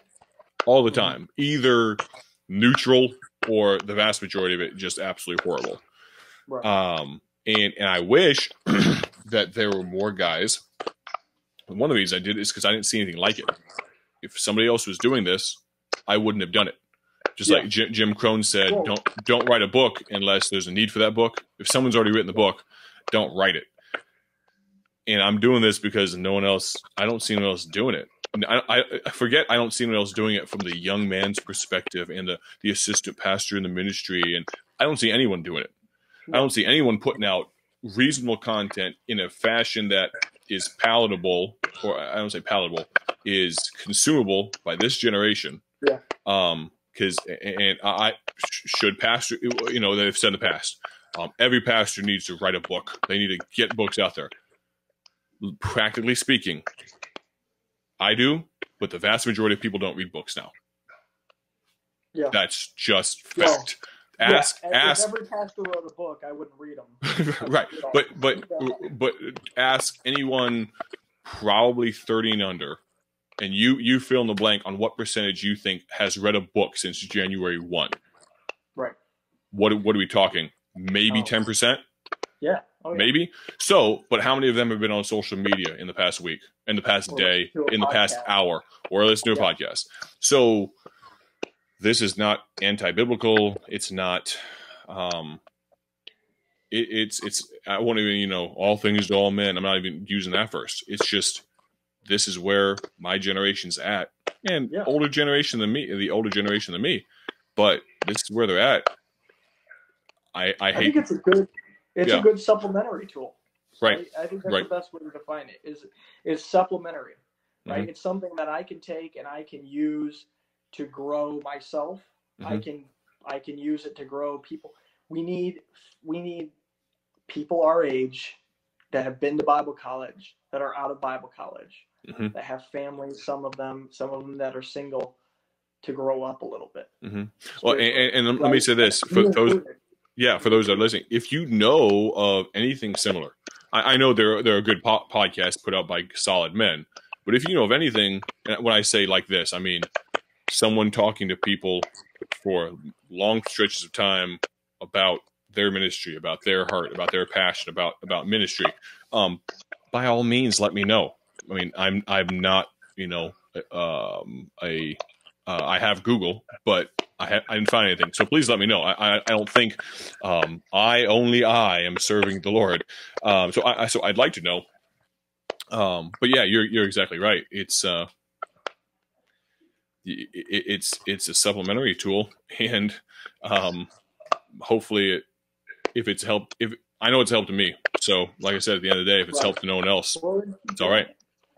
all the time, either neutral or the vast majority of it just absolutely horrible. Right. And I wish that there were more guys. One of these I did is because I didn't see anything like it. If somebody else was doing this, I wouldn't have done it. Just like Jim Crone said, don't write a book unless there's a need for that book. If someone's already written the book, don't write it. And I'm doing this because no one else, I don't see anyone else doing it. I forget I don't see anyone else doing it from the young man's perspective and the assistant pastor in the ministry. And I don't see anyone doing it. I don't see anyone putting out reasonable content in a fashion that is palatable, or I don't say palatable, is consumable by this generation. Yeah. Because I should pastor, they've said in the past, every pastor needs to write a book. They need to get books out there. Practically speaking, I do, but the vast majority of people don't read books now. Yeah. That's just fact. Ask. If every pastor wrote a book, I wouldn't read them. Right. But ask anyone probably 30 and under, and you fill in the blank on what percentage you think has read a book since January 1. Right. What are we talking? Maybe 10%? Yeah. Maybe. So, but how many of them have been on social media in the past week, in the past day, in the past hour, or listen to a podcast? So this is not anti-biblical. It's not, it's, I won't even, all things to all men. I'm not even using that first. It's just, this is where my generation's at, and the older generation than me, but this is where they're at. I hate. think it's a good supplementary tool. Right. I think that's the best way to define it is supplementary, right? It's something that I can take and I can use to grow myself. I can use it to grow people. We need people our age that have been to Bible college, that are out of Bible college, that have families, some of them that are single, to grow up a little bit. Well, and let me say this for those that are listening, if you know of anything similar, I know there are good podcasts put out by solid men, but if you know of anything, and when I say like this, I mean someone talking to people for long stretches of time about their ministry, about their heart, about their passion, about ministry, by all means, let me know. I mean, I'm not, I have Google, but I didn't find anything. So please let me know. I don't think I am serving the Lord. So I'd like to know. But yeah, you're exactly right. It's a supplementary tool, and hopefully if it's helped, I know it's helped to me. So like I said, at the end of the day, if it's helped to no one else, it's all right.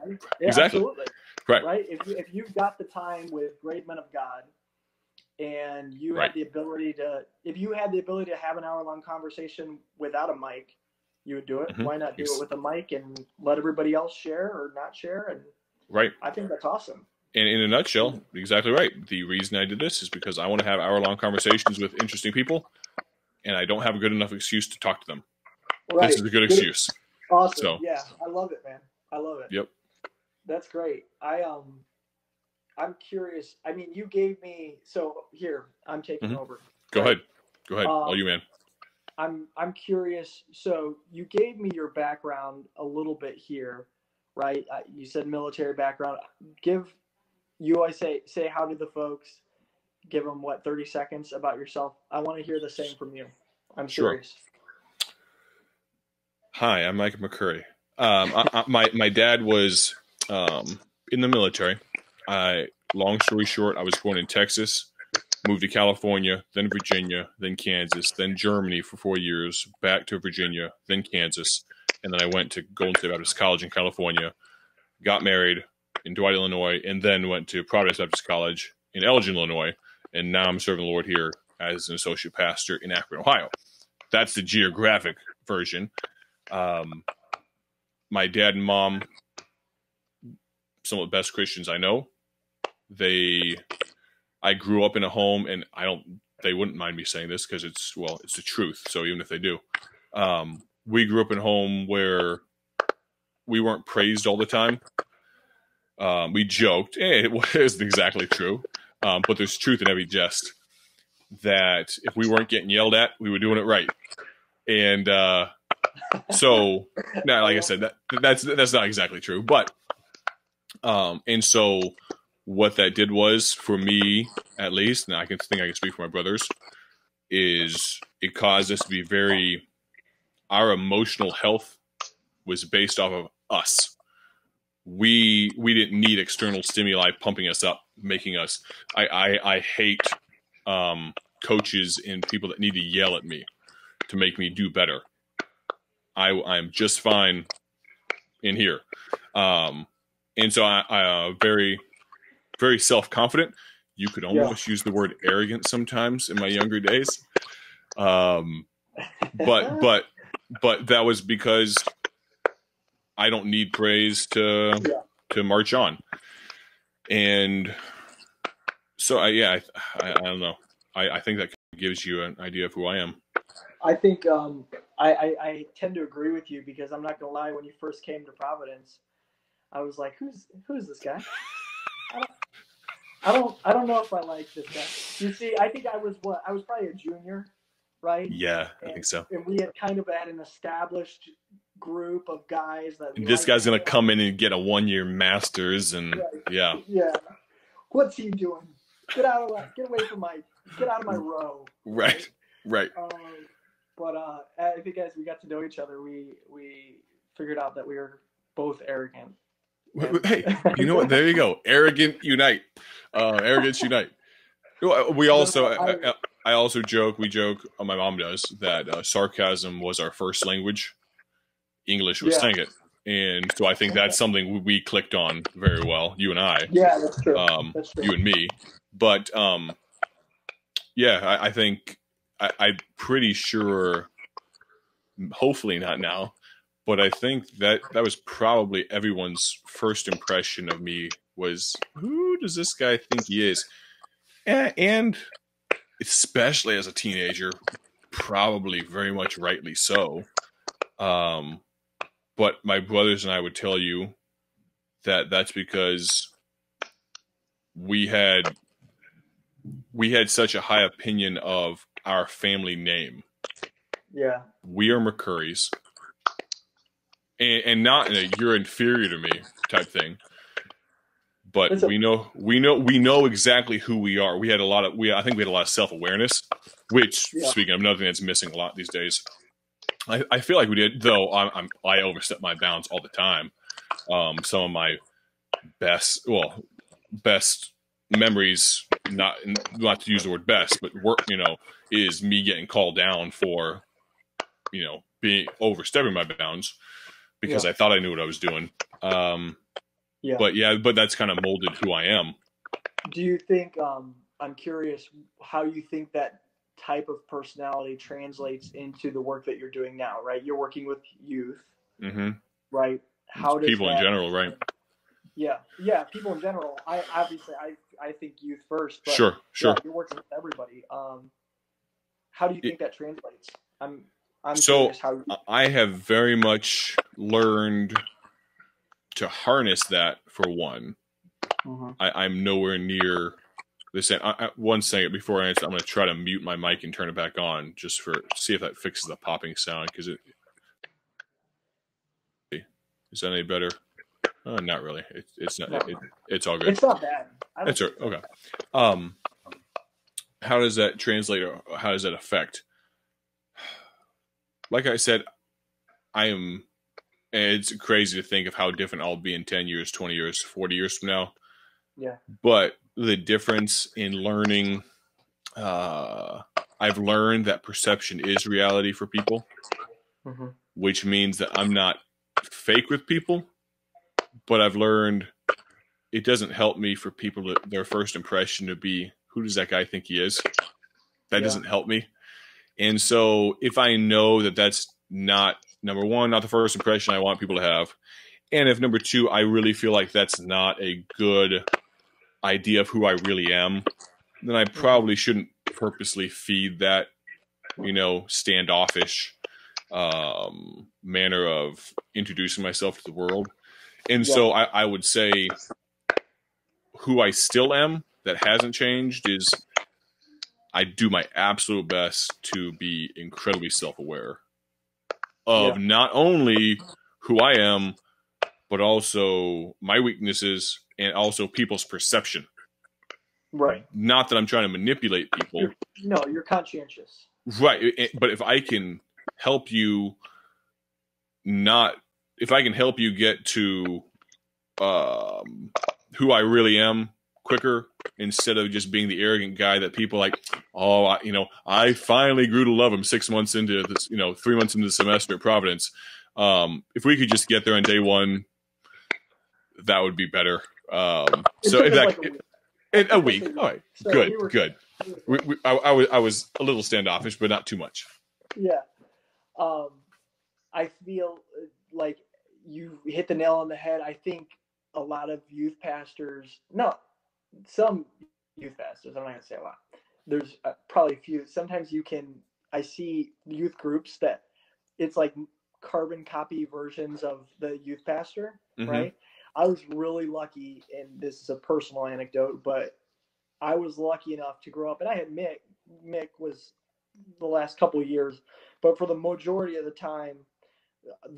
Yeah, exactly. Absolutely. Right. If you've got the time with great men of God, and you have the ability to, if you had the ability to have an hour-long conversation without a mic, you would do it. Why not do it with a mic and let everybody else share or not share? And I think that's awesome. And in a nutshell, exactly right. The reason I did this is because I want to have hour-long conversations with interesting people, and I don't have a good enough excuse to talk to them. Right. This is a good excuse. Awesome. So, yeah, I love it, man. I love it. Yep. That's great. I'm curious. I mean, you gave me, so here, I'm taking over. Go ahead. All you, man. I'm curious. So you gave me your background a little bit here, right? You said military background. I say how to the folks. Give them 30 seconds about yourself. I want to hear the same from you. I'm curious. Hi, I'm Micah McCurry. My dad was in the military. I long story short, I was born in Texas, moved to California, then Virginia, then Kansas, then Germany for 4 years, back to Virginia, then Kansas, and then I went to Golden State Baptist College in California, got married in Dwight, Illinois, and then went to Providence Baptist College in Elgin, Illinois, and now I'm serving the Lord here as an associate pastor in Akron, Ohio. That's the geographic version. My dad and mom, some of the best Christians I know. I grew up in a home, and they wouldn't mind me saying this because it's the truth. So even if they do, we grew up in a home where we weren't praised all the time. We joked, and it isn't exactly true, but there's truth in every jest. That if we weren't getting yelled at, we were doing it right. And so, now, like I said, that's not exactly true, but and so what that did was, for me at least, and I can speak for my brothers, is it caused us to be our emotional health was based off of us. We didn't need external stimuli pumping us up, making us. I hate coaches and people that need to yell at me to make me do better. I'm just fine in here. And so I very, very self-confident. You could almost use the word arrogant sometimes in my younger days. But that was because I don't need praise to march on. And so I don't know. I think that gives you an idea of who I am. I think I tend to agree with you, because I'm not gonna lie, when you first came to Providence, I was like, who's this guy? I don't know if I like this guy. You see, I think I was probably a junior, right? Yeah, I think so. And we had kind of had an established group of guys that this guy's gonna come in and get a 1-year master's, and yeah. What's he doing? Get out of my row. Right. But I think as we got to know each other, we figured out that we were both arrogant. Hey, you know what? There you go. Arrogant unite. Arrogance unite. We also, I also joke. We joke. My mom does that. Sarcasm was our first language. English was second, and so I think that's something we clicked on very well. You and I. Yeah, that's true. That's true. You and me. But I think I'm pretty sure. Hopefully not now. But I think that was probably everyone's first impression of me was, who does this guy think he is? And especially as a teenager, probably very much rightly so. But my brothers and I would tell you that that's because we had such a high opinion of our family name. Yeah. We are McCurrys. And not in a you're inferior to me type thing, but we know exactly who we are. I think we had a lot of self-awareness, which speaking of another thing that's missing a lot these days. I feel like we did, though. I overstep my bounds all the time. Some of my best memories, not to use the word best, but work, is me getting called down for, being overstepping my bounds. Because I thought I knew what I was doing. But that's kind of molded who I am. Do you think, I'm curious how you think that type of personality translates into the work that you're doing now, right? You're working with youth, right? How does people in general, right? Yeah, people in general. I think youth first. But sure. Yeah, you're working with everybody. How do you think that translates? So I have very much learned to harness that, for one. I'm nowhere near this. One second before I answer, I'm going to try to mute my mic and turn it back on just see if that fixes the popping sound. Is that any better? Not really. It's not. It's all good. It's not bad. It's okay. How does that translate, or how does that affect? Like I said, it's crazy to think of how different I'll be in 10 years, 20 years, 40 years from now. Yeah. But the difference in learning. I've learned that perception is reality for people, which means that I'm not fake with people, but I've learned it doesn't help me for people to their first impression to be, who does that guy think he is? That doesn't help me. And so if I know that that's not, number one, not the first impression I want people to have, and if number two, I really feel like that's not a good idea of who I really am, then I probably shouldn't purposely feed that, standoffish manner of introducing myself to the world. And so I would say who I still am that hasn't changed is I do my absolute best to be incredibly self-aware of not only who I am, but also my weaknesses and also people's perception. Right. Not that I'm trying to manipulate people. You're conscientious. Right. But if I can help you get to who I really am quicker, instead of just being the arrogant guy that people like, I finally grew to love him 6 months into this, 3 months into the semester at Providence. If we could just get there on day one, that would be better. So in fact, a week. All right. So good. I was a little standoffish, but not too much. Yeah. I feel like you hit the nail on the head. I think a lot of youth pastors, some youth pastors, I'm not going to say a lot. There's probably a few. Sometimes I see youth groups that it's like carbon copy versions of the youth pastor, right? I was really lucky, and this is a personal anecdote, but I was lucky enough to grow up, and I had Mick. Mick was the last couple of years, but for the majority of the time,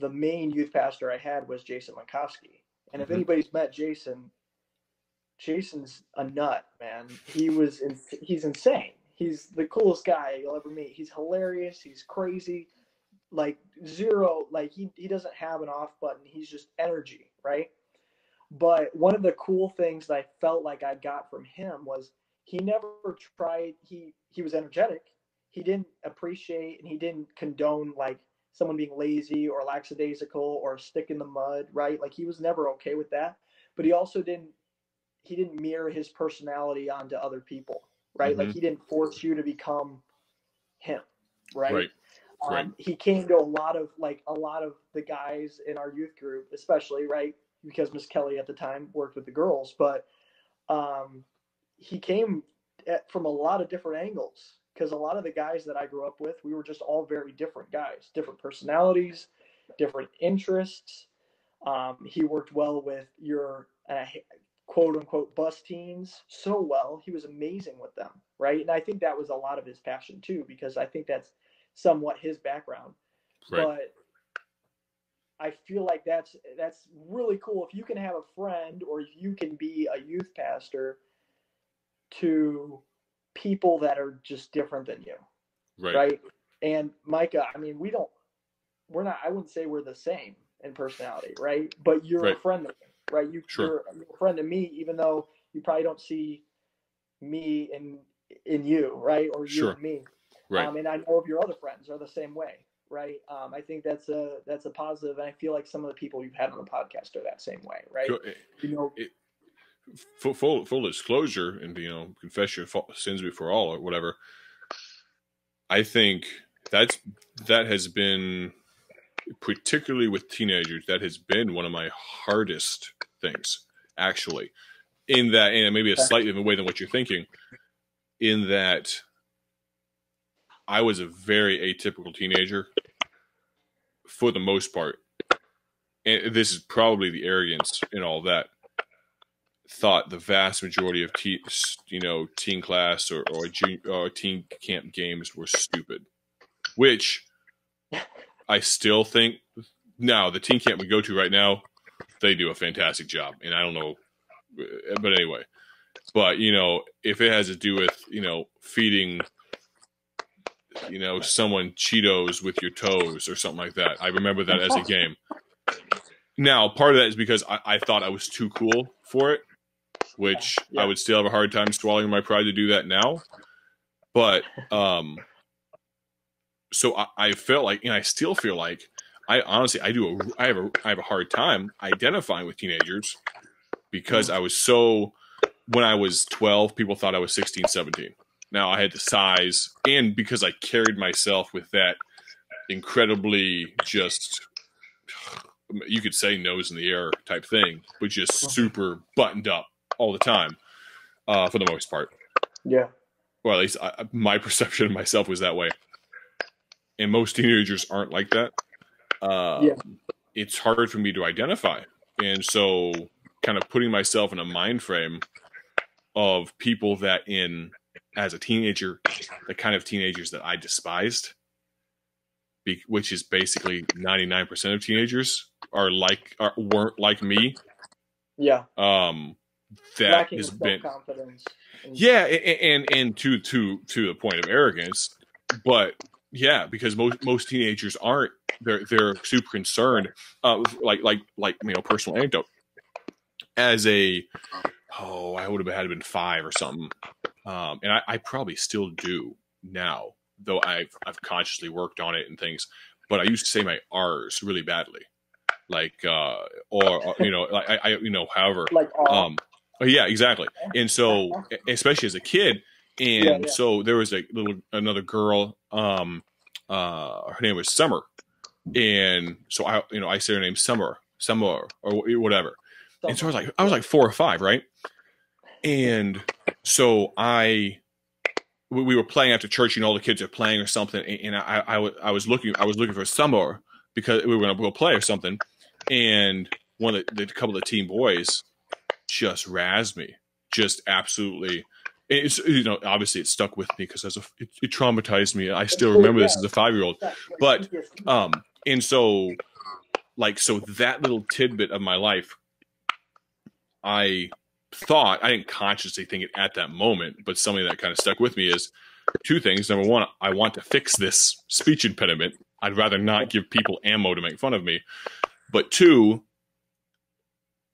the main youth pastor I had was Jason Minkowski. And if anybody's met Jason, Jason's a nut, man. He's insane. He's the coolest guy you'll ever meet. He's hilarious. He's crazy. Like zero, like he doesn't have an off button. He's just energy, right? But one of the cool things that I felt like I got from him was he never tried. He was energetic. He didn't appreciate and he didn't condone like someone being lazy or lackadaisical or a stick in the mud, right? Like he was never okay with that. But he also didn't mirror his personality onto other people, right? Like he didn't force you to become him, right? Right. He came to a lot of the guys in our youth group, especially, right? Because Miss Kelly at the time worked with the girls, but he came from a lot of different angles, because a lot of the guys that I grew up with, we were just all very different guys, different personalities, different interests. He worked well with your quote unquote bus teens so well. He was amazing with them, right? And I think that was a lot of his passion too, because I think that's somewhat his background. Right. But I feel like that's really cool if you can have a friend, or if you can be a youth pastor to people that are just different than you. Right. And Micah, I mean, I wouldn't say we're the same in personality, right? But you're a friend of me, right? You're a friend of me, even though you probably don't see me in you, right? Or you in me. Right. And I know of your other friends are the same way, right? I think that's a positive, and I feel like some of the people you've had on the podcast are that same way, right? Full disclosure, and confess your sins before all, or whatever. I think that has been, particularly with teenagers, that has been one of my hardest things, actually. In that, and maybe a slightly different way than what you're thinking, in that I was a very atypical teenager for the most part. And this is probably the arrogance and all that. Thought the vast majority of teen class or teen camp games were stupid, which I still think now the teen camp we go to right now, they do a fantastic job. And I don't know, but anyway, if it has to do with, feeding, someone Cheetos with your toes or something like that, I remember that as a game. Now, part of that is because I thought I was too cool for it. which I would still have a hard time swallowing my pride to do that now. But so I felt like, and I still feel like, I honestly I have a hard time identifying with teenagers because I was so, when I was 12, people thought I was 16, 17. Now I had the size, and because I carried myself with that incredibly just, you could say nose in the air type thing, but just super buttoned up all the time, for the most part. Yeah. Or at least my perception of myself was that way. And most teenagers aren't like that. It's hard for me to identify. And so kind of putting myself in a mind frame of people that as a teenager, the kind of teenagers that I despised, which is basically 99% of teenagers weren't like me. Yeah. That lacking has been confidence. Yeah, and to the point of arrogance, but yeah, because most teenagers aren't. They're super concerned. Like personal anecdote. As I would have had to been 5 or something, and I probably still do now, though I've consciously worked on it and things. But I used to say my R's really badly, however. Like Yeah, exactly. And so, especially as a kid, and so there was another girl. Her name was Summer, and so I say her name Summer, or whatever. And so I was like 4 or 5, right? And so we were playing after church, all the kids are playing or something, and I was looking for Summer because we were going to go play or something, and one of the couple of the teen boys just razzed me, just absolutely. It's obviously it stuck with me because it traumatized me. I still remember this as a 5-year-old, but and so that little tidbit of my life, I thought, I didn't consciously think it at that moment, but something that kind of stuck with me is 2 things. Number 1, I want to fix this speech impediment. I'd rather not give people ammo to make fun of me. But 2,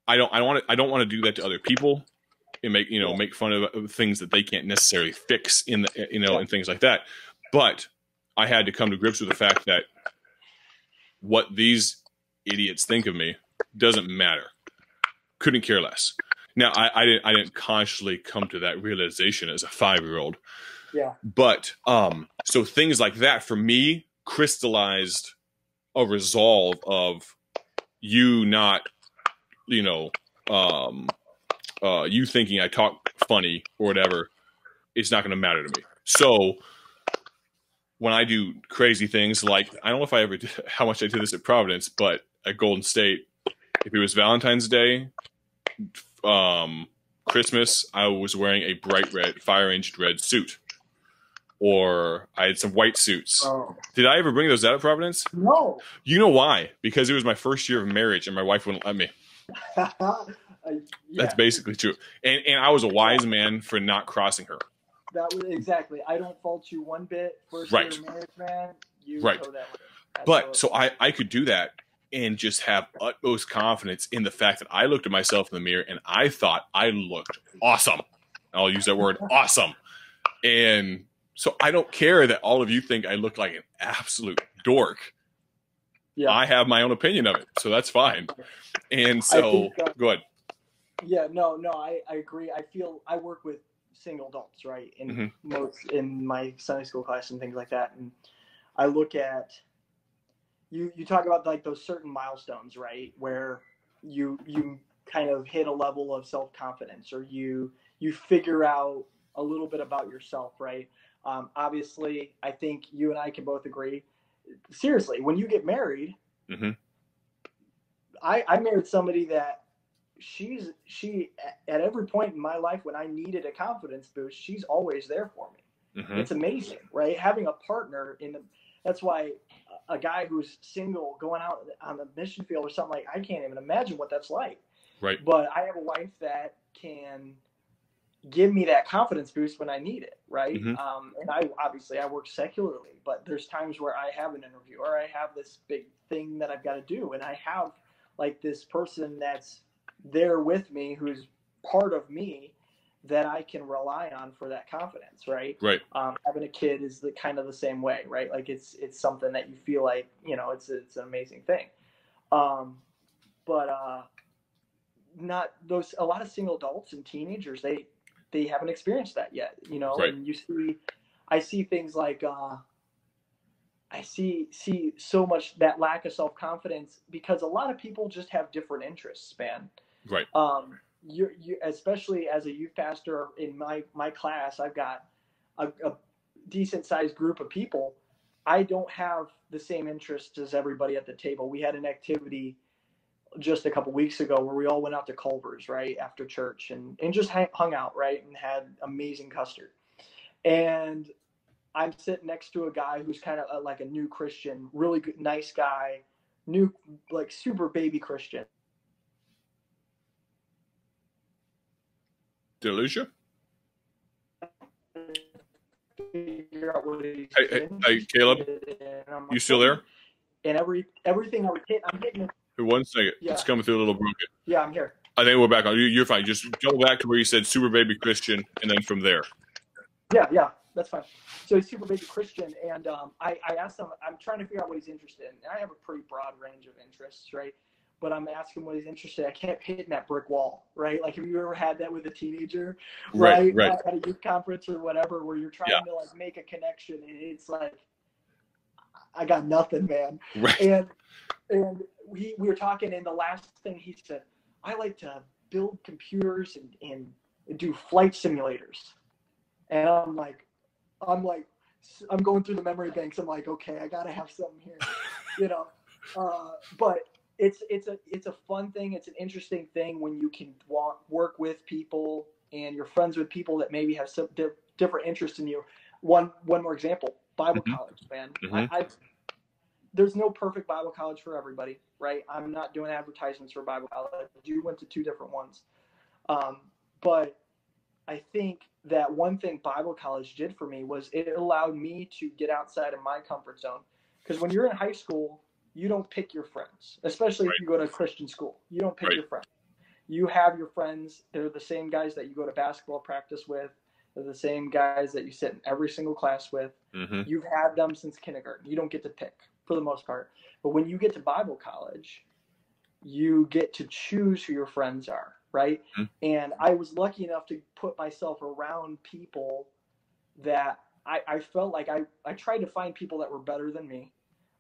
I don't want to do that to other people and make fun of things that they can't necessarily fix and things like that. But I had to come to grips with the fact that what these idiots think of me doesn't matter. Couldn't care less. Now I didn't consciously come to that realization as a 5-year-old. Yeah. But so things like that for me crystallized a resolve of you not, you thinking I talk funny or whatever, it's not going to matter to me. So when I do crazy things, like, I don't know if I ever did, how much I did this at Providence, but at Golden State, if it was Valentine's Day, Christmas, I was wearing a bright red, fire-engine red suit. Or I had some white suits. Oh. Did I ever bring those out at Providence? No. You know why? Because it was my first year of marriage and my wife wouldn't let me. That's basically true. And I was a wise man for not crossing her. That was exactly. I don't fault you one bit. First year of marriage, man. You know that. But so I could do that and just have utmost confidence in the fact that I looked at myself in the mirror and I thought I looked awesome. I'll use that word, awesome. And so I don't care that all of you think I look like an absolute dork. Yeah. I have my own opinion of it, so that's fine. And so, go ahead. Yeah, no, I agree. I work with single adults, right? In in my Sunday school class and things like that. And I look at, you talk about like those certain milestones, right? Where you kind of hit a level of self-confidence, or you figure out a little bit about yourself, right? Obviously, I think you and I can both agree. Seriously, when you get married, I married somebody that she at every point in my life when I needed a confidence boost, she's always there for me. It's amazing, right? Having a partner that's why a guy who's single going out on the mission field or something, like, I can't even imagine what that's like. Right. But I have a wife that can give me that confidence boost when I need it, right? And I work secularly, but there's times where I have an interview or I have this big thing that I've got to do, and I have like this person that's there with me who's part of me that I can rely on for that confidence, right? Right. Having a kid is the kind of the same way, right? Like it's something that you feel like, you know, it's an amazing thing. But not those, a lot of single adults and teenagers, they haven't experienced that yet, you know. Right. And I see things like I see so much that lack of self-confidence because a lot of people just have different interests, man. Right. You especially as a youth pastor in my class, I've got a decent sized group of people. I don't have the same interests as everybody at the table. We had an activity just a couple weeks ago where we all went out to Culver's, right, after church and just hung out, right, and had amazing custard. And I'm sitting next to a guy who's kind of like a new Christian, really good, nice guy, new, like super baby Christian. Did I lose you? Figure out what he's hey, Caleb, you still there? And everything I would hit, I'm hitting it. One second. Yeah. It's coming through a little broken. Yeah, I'm here. I think we're back on. You're fine. Just go back to where you said super baby Christian, and then from there. Yeah, that's fine. So he's super baby Christian, and I asked him, I'm trying to figure out what he's interested in. And I have a pretty broad range of interests, right? But I'm asking what he's interested in. I kept hitting that brick wall, right? Like, have you ever had that with a teenager, right? At a youth conference or whatever, where you're trying to like make a connection, and it's like, I got nothing, man. Right. And we were talking, and the last thing he said, I like to build computers and do flight simulators. And I'm going through the memory banks. I'm like, okay, I gotta have something here, you know. But it's a fun thing. It's an interesting thing when you can work with people and you're friends with people that maybe have some different interests in you. One more example: Bible college, man. There's no perfect Bible college for everybody, right? I'm not doing advertisements for Bible college. You went to 2 different ones. But I think that one thing Bible college did for me was it allowed me to get outside of my comfort zone. Because when you're in high school, you don't pick your friends, especially if you go to a Christian school. You don't pick your friends. You have your friends. They're the same guys that you go to basketball practice with. They're the same guys that you sit in every single class with. You've had them since kindergarten. You don't get to pick, for the most part. But when you get to Bible college, you get to choose who your friends are, right? And I was lucky enough to put myself around people that I felt like I tried to find people that were better than me,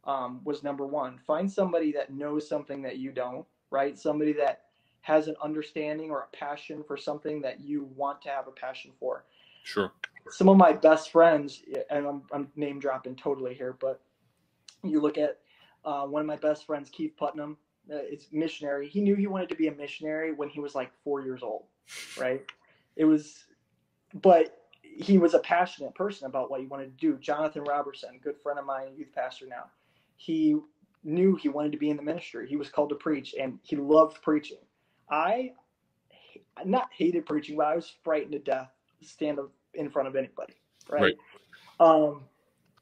was number one. Find somebody that knows something that you don't, right? Somebody that has an understanding or a passion for something that you want to have a passion for. Sure. Some of my best friends, and I'm name dropping totally here, but you look at one of my best friends, Keith Putnam, is missionary. He knew he wanted to be a missionary when he was like 4 years old, right? But he was a passionate person about what he wanted to do. Jonathan Robertson, good friend of mine, youth pastor now. He knew he wanted to be in the ministry. He was called to preach, and he loved preaching. I not hated preaching, but I was frightened to death to stand up in front of anybody, right?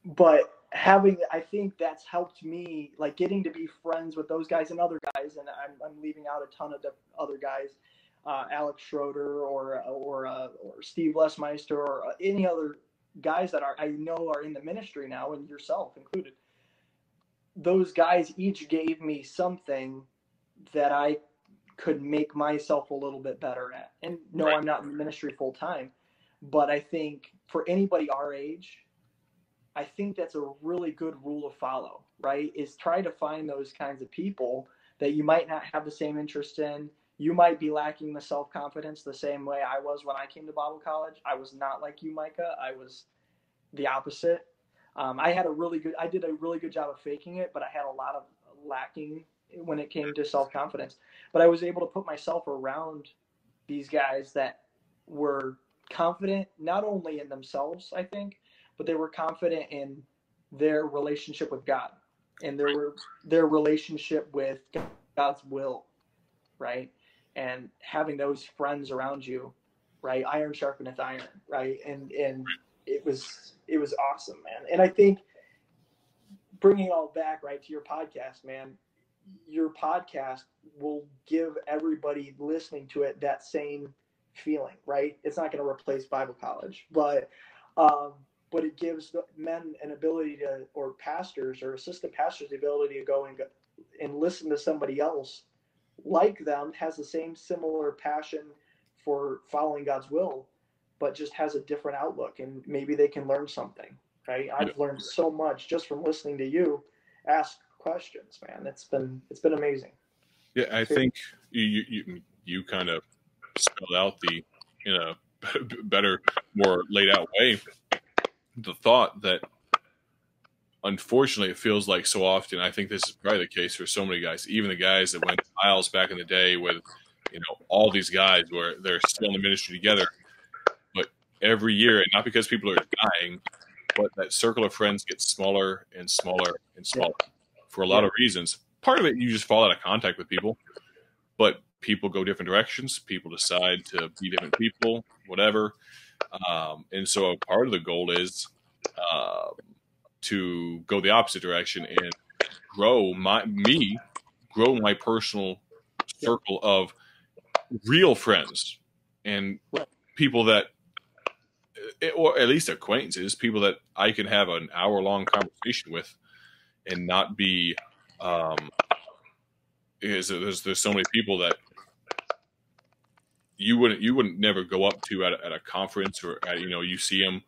But I think that's helped me, like getting to be friends with those guys and other guys, and I'm leaving out a ton of other guys, Alex Schroeder or Steve Lesmeister or any other guys that I know are in the ministry now, and yourself included. Those guys each gave me something that I could make myself a little bit better at. And no, I'm not in the ministry full time, but I think for anybody our age, I think that's a really good rule to follow, right? Is try to find those kinds of people that you might not have the same interest in. You might be lacking the self-confidence the same way I was when I came to Bible college. I was not like you, Micah. I was the opposite. I did a really good job of faking it, but I had a lot of lacking when it came to self-confidence. But I was able to put myself around these guys that were confident, not only in themselves, I think, but they were confident in their relationship with God and their relationship with God's will, right? And having those friends around you, right? Iron sharpeneth iron, right? And it was awesome, man. And I think bringing it all back, right, to your podcast, man, your podcast will give everybody listening to it that same feeling, right? It's not going to replace Bible college, but it gives the men an ability to, or pastors or assistant pastors, the ability to go and listen to somebody else like them, has the same similar passion for following God's will, but just has a different outlook, and maybe they can learn something, right? I've learned so much just from listening to you ask questions, man. It's been amazing. Yeah, I think you kind of spelled out in a better, more laid out way, the thought that unfortunately it feels like so often, I think this is probably the case for so many guys, even the guys that went to Miles back in the day with, all these guys where they're still in the ministry together, but every year, and not because people are dying, but that circle of friends gets smaller and smaller and smaller for a lot of reasons. Part of it, you just fall out of contact with people, but people go different directions. People decide to be different people, whatever. And so part of the goal is to go the opposite direction and grow my personal circle of real friends and people that, or at least acquaintances, people that I can have an hour-long conversation with and not be, because there's so many people that you wouldn't never go up to at a conference, or you see them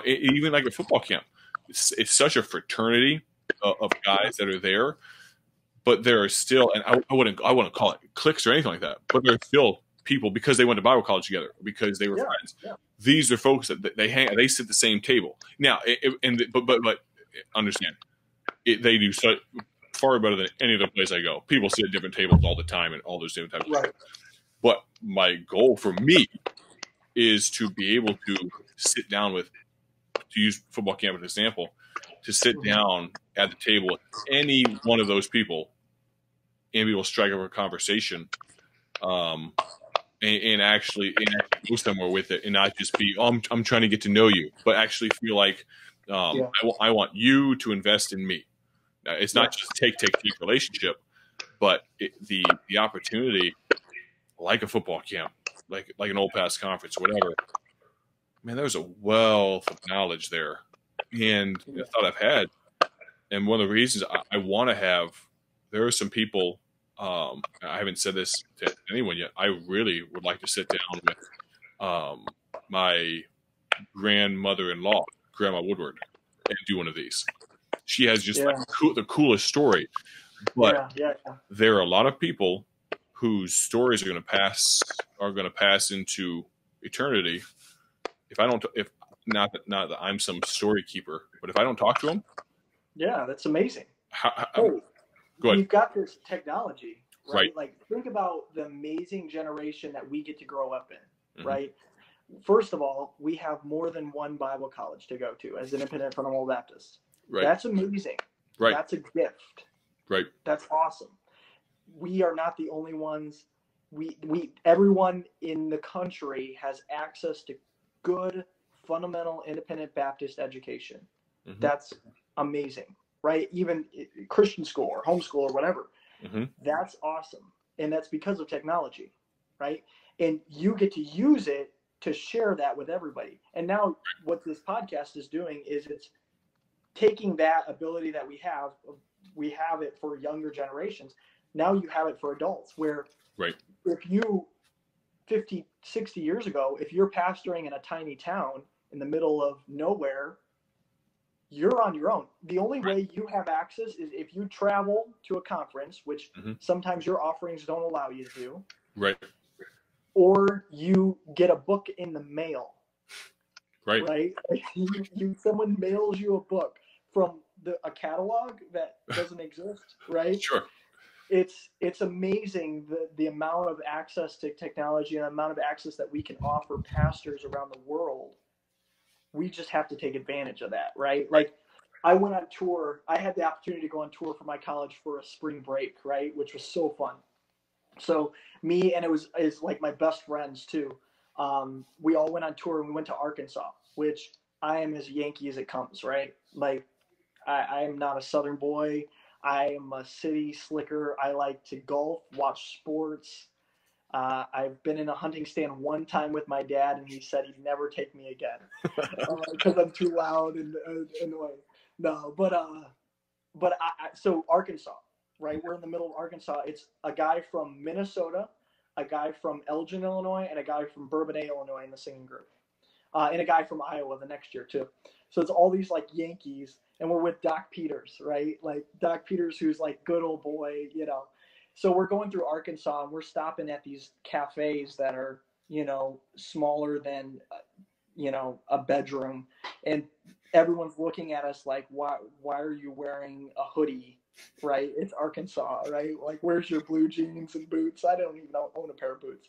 even like a football camp. It's such a fraternity of guys that are there, but there are still, and I wouldn't call it cliques or anything like that, but there are still people, because they went to Bible college together, because they were friends. Yeah. These are folks that they sit at the same table now, but understand they do so far better than any other place I go. People sit at different tables all the time and all those different types of things. But my goal for me is to be able to sit down with, to use football camp as an example, to sit down at the table with any one of those people and be able to strike up a conversation, and actually go somewhere with it, and not just be, I'm trying to get to know you, but actually feel like I want you to invest in me. Now, it's not just take relationship, but the opportunity, like a football camp, like an old past conference, whatever. Man, there's a wealth of knowledge there, and the thought I've had, and one of the reasons I want to have, there are some people. I haven't said this to anyone yet. I really would like to sit down with my grandmother-in-law, Grandma Woodward, and do one of these. She has just the coolest story, but there are a lot of people whose stories are going to pass into eternity. If not that I'm some story keeper, but if I don't talk to them, that's amazing. Go ahead. We've got this technology, right? Like, think about the amazing generation that we get to grow up in, right? First of all, we have more than one Bible college to go to as an independent fundamental Baptist. Right. That's amazing. Right. That's a gift. Right. That's awesome. We are not the only ones. Everyone in the country has access to good, fundamental, independent Baptist education. That's amazing, right? Even Christian school or homeschool or whatever. That's awesome. And that's because of technology, right? And you get to use it to share that with everybody. And now what this podcast is doing is it's taking that ability that we have it for younger generations. Now you have it for adults, where if you 50, 60 years ago, if you're pastoring in a tiny town in the middle of nowhere, you're on your own. The only way you have access is if you travel to a conference, which sometimes your offerings don't allow you to do. Right. Or you get a book in the mail. Right. Someone mails you a book from a catalog that doesn't exist, right? Sure. It's amazing the amount of access to technology and the amount of access that we can offer pastors around the world. We just have to take advantage of that, right? Like, I went on tour. I had the opportunity to go on tour for my college for a spring break, right? Which was so fun. So me, and it's like my best friends too. We all went on tour, and we went to Arkansas, which I am as Yankee as it comes, right? Like, I am not a Southern boy. I am a city slicker. I like to golf, watch sports. I've been in a hunting stand one time with my dad, and he said he'd never take me again because I'm too loud and annoying. No, so Arkansas, right? We're in the middle of Arkansas. It's a guy from Minnesota, a guy from Elgin, Illinois, and a guy from Bourbonnais, Illinois in the singing group, and a guy from Iowa the next year too. So it's all these like Yankees, and we're with Doc Peters, right? Like Doc Peters, who's like good old boy, you know. So we're going through Arkansas, and we're stopping at these cafes that are, you know, smaller than, you know, a bedroom, and everyone's looking at us like, why are you wearing a hoodie, right? It's Arkansas, right? Like, where's your blue jeans and boots? I don't even own a pair of boots.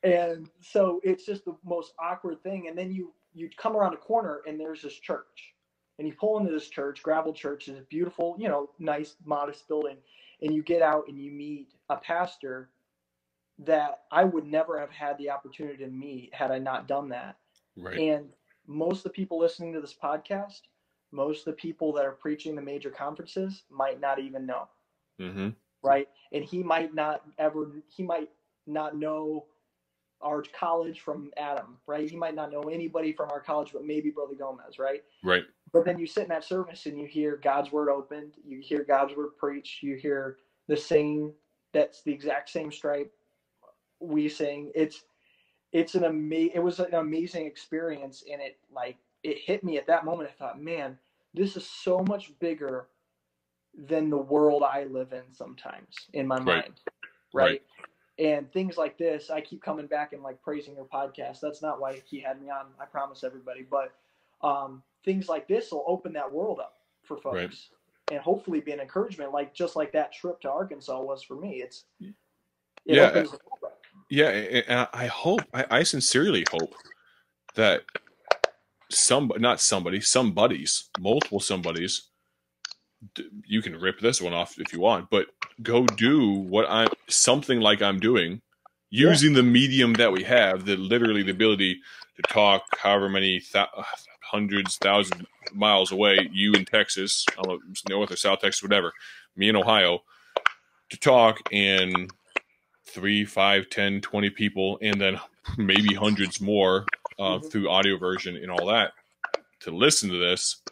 And so it's just the most awkward thing. And then you come around a corner, and there's this church, and you pull into this church, gravel church, is a beautiful, you know, nice, modest building. And you get out and you meet a pastor that I would never have had the opportunity to meet had I not done that. Right. And most of the people listening to this podcast, most of the people that are preaching the major conferences might not even know. Mm-hmm. Right. And he might not know our college from Adam, right? He might not know anybody from our college, but maybe Brother Gomez, right? Right. But then you sit in that service and you hear God's word opened, you hear God's word preached, you hear the singing that's the exact same stripe we sing. It was an amazing experience, and it hit me at that moment. I thought, man, this is so much bigger than the world I live in sometimes in my mind. Right. And things like this, I keep coming back and like praising your podcast. That's not why he had me on, I promise everybody. But things like this will open that world up for folks, and hopefully be an encouragement, like just like that trip to Arkansas was for me. It opens the world up. Yeah, and I sincerely hope that multiple somebodies, you can rip this one off if you want, but go do something like I'm doing, using the medium that we have, literally the ability to talk however many hundreds, thousands miles away, you in Texas, I don't know, North or South Texas, whatever, me in Ohio, to talk, and 3, 5, 10, 20 people, and then maybe hundreds more through audio version and all that to listen to this.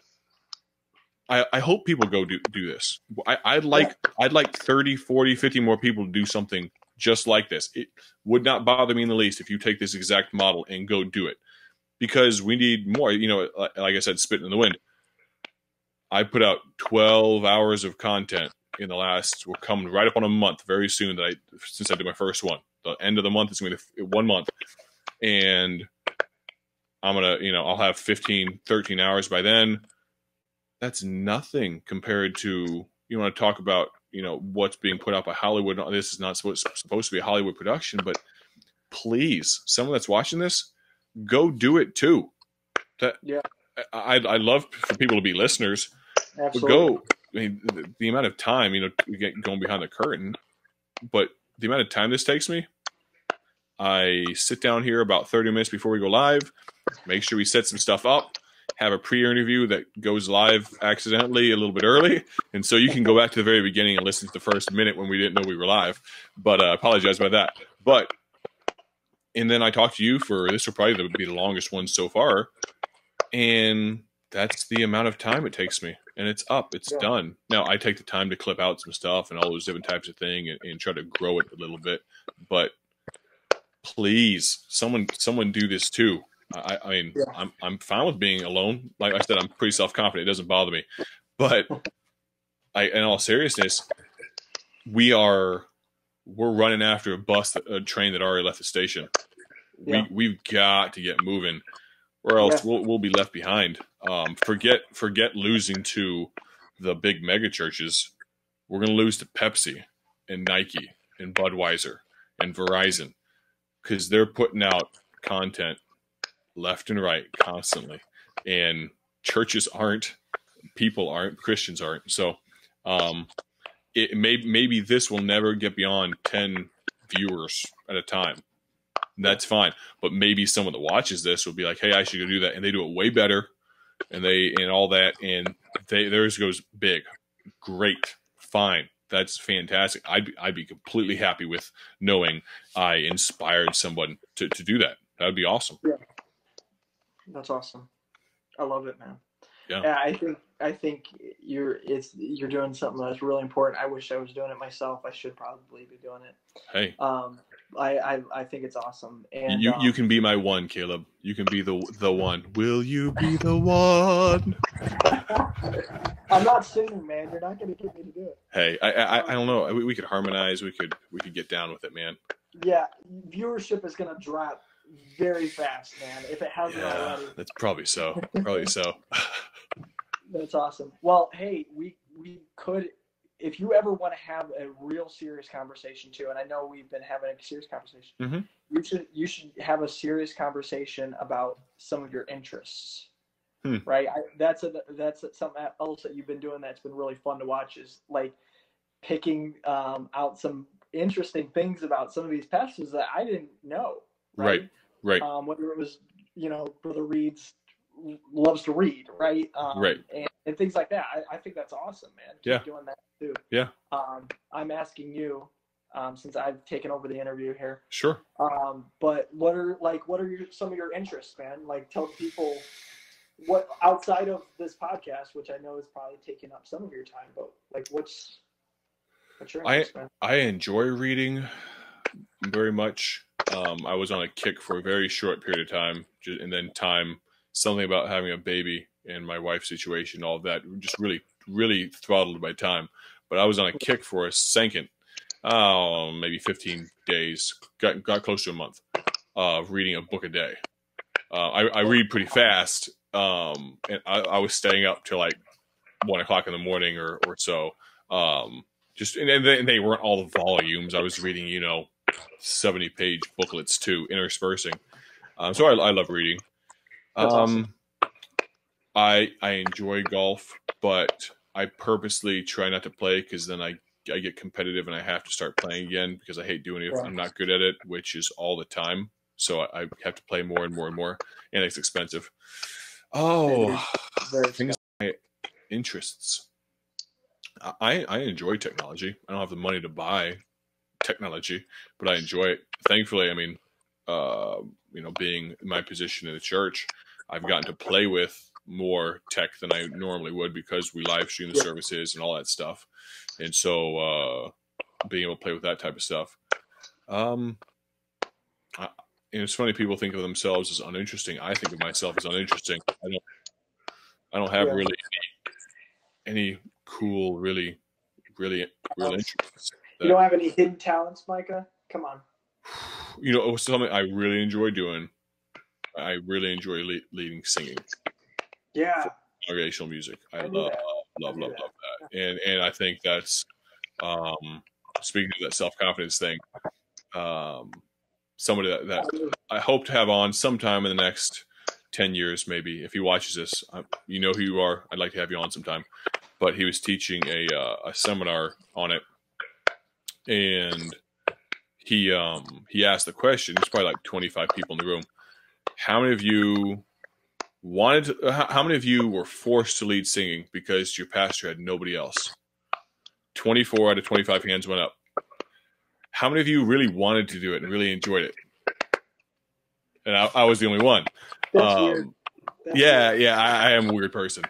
I hope people go do this. I'd like 30, 40, 50 more people to do something just like this. It would not bother me in the least if you take this exact model and go do it, because we need more. You know, like I said, spitting in the wind. I put out 12 hours of content in the last, we're coming right up on a month very soon since I did my first one. The end of the month is going to be 1 month. And I'm going to, I'll have 15, 13 hours by then. That's nothing compared to, you want to talk about, what's being put out by Hollywood. This is not supposed to be a Hollywood production, but please, someone that's watching this, go do it too. I'd love for people to be listeners. Absolutely. But go. I mean, the amount of time, going behind the curtain, but the amount of time this takes me, I sit down here about 30 minutes before we go live, make sure we set some stuff up, have a pre-interview that goes live accidentally a little bit early, and so you can go back to the very beginning and listen to the first minute when we didn't know we were live, but I apologize about that. And then I talk to you this will probably be the longest one so far, and that's the amount of time it takes me. And it's done. Now, I take the time to clip out some stuff and all those different types of thing and try to grow it a little bit. But please, someone do this too. I'm fine with being alone. Like I said, I'm pretty self-confident. It doesn't bother me. But in all seriousness, we're running after a train that already left the station. We've got to get moving, or else we'll be left behind. Forget losing to the big mega churches. We're going to lose to Pepsi and Nike and Budweiser and Verizon, because they're putting out content left and right constantly, and churches aren't, people aren't, Christians aren't. So maybe this will never get beyond 10 viewers at a time. That's fine, but maybe someone that watches this will be like, hey, I should go do that, and they do it way better, and all that, and theirs goes big. Great, fine. that's fantastic. I'd be completely happy with knowing I inspired someone to do that. That would be awesome. Yeah, that's awesome. I love it, man. Yeah. I think you're doing something that's really important. I wish I was doing it myself. I should probably be doing it. Hey. I think it's awesome. And you can be my one, Caleb. You can be the one. Will you be the one? I'm not singing, man. You're not going to get me to do it. Hey, I don't know. We could harmonize. We could get down with it, man. Yeah, viewership is going to drop very fast, man. If it hasn't already. That's probably so. Probably so. That's awesome. Well, hey, we could, if you ever want to have a real serious conversation too, and I know we've been having a serious conversation, mm-hmm. you should have a serious conversation about some of your interests. Hmm. Right? That's something else that you've been doing that's been really fun to watch, is like picking out some interesting things about some of these pastors that I didn't know. Right. Whether it was, Brother Reed's loves to read, right? Right. And things like that. I think that's awesome, man. Keep doing that too. Yeah. I'm asking you, since I've taken over the interview here. Sure. But what are some of your interests, man? Like, tell people what, outside of this podcast, which I know is probably taking up some of your time, but like what's your interest, man? I enjoy reading very much. I was on a kick for a very short period of time, and then something about having a baby and my wife's situation, all of that just really, really throttled my time. But I was on a kick for a second, maybe 15 days, got close to a month of reading a book a day. I read pretty fast, and I was staying up till like 1 o'clock in the morning or so. And they weren't all the volumes. I was reading, 70-page booklets too, interspersing. So I love reading. That's awesome. I enjoy golf, but I purposely try not to play, because then I get competitive and I have to start playing again, because I hate doing it if I'm not good at it, which is all the time. So I have to play more and more and more, and it's expensive. Things my interests. I enjoy technology. I don't have the money to buy technology, but I enjoy it. Thankfully, I mean, being in my position in the church, I've gotten to play with more tech than I normally would, because we live stream the services and all that stuff. And so being able to play with that type of stuff. It's funny, people think of themselves as uninteresting. I think of myself as uninteresting. I don't have really any cool, really interests. You don't have any hidden talents, Micah? Come on. It was something I really enjoy doing. I really enjoy leading singing. Yeah. Congregational music. I love that. And I think that's, speaking of that self-confidence thing, somebody that I hope to have on sometime in the next 10 years, maybe. If he watches this, you know who you are. I'd like to have you on sometime. But he was teaching a seminar on it, and he asked the question. There's probably like 25 people in the room. How many of you how many of you were forced to lead singing because your pastor had nobody else? 24 out of 25 hands went up. How many of you really wanted to do it and really enjoyed it? And I was the only one. That's weird. Weird. I am a weird person.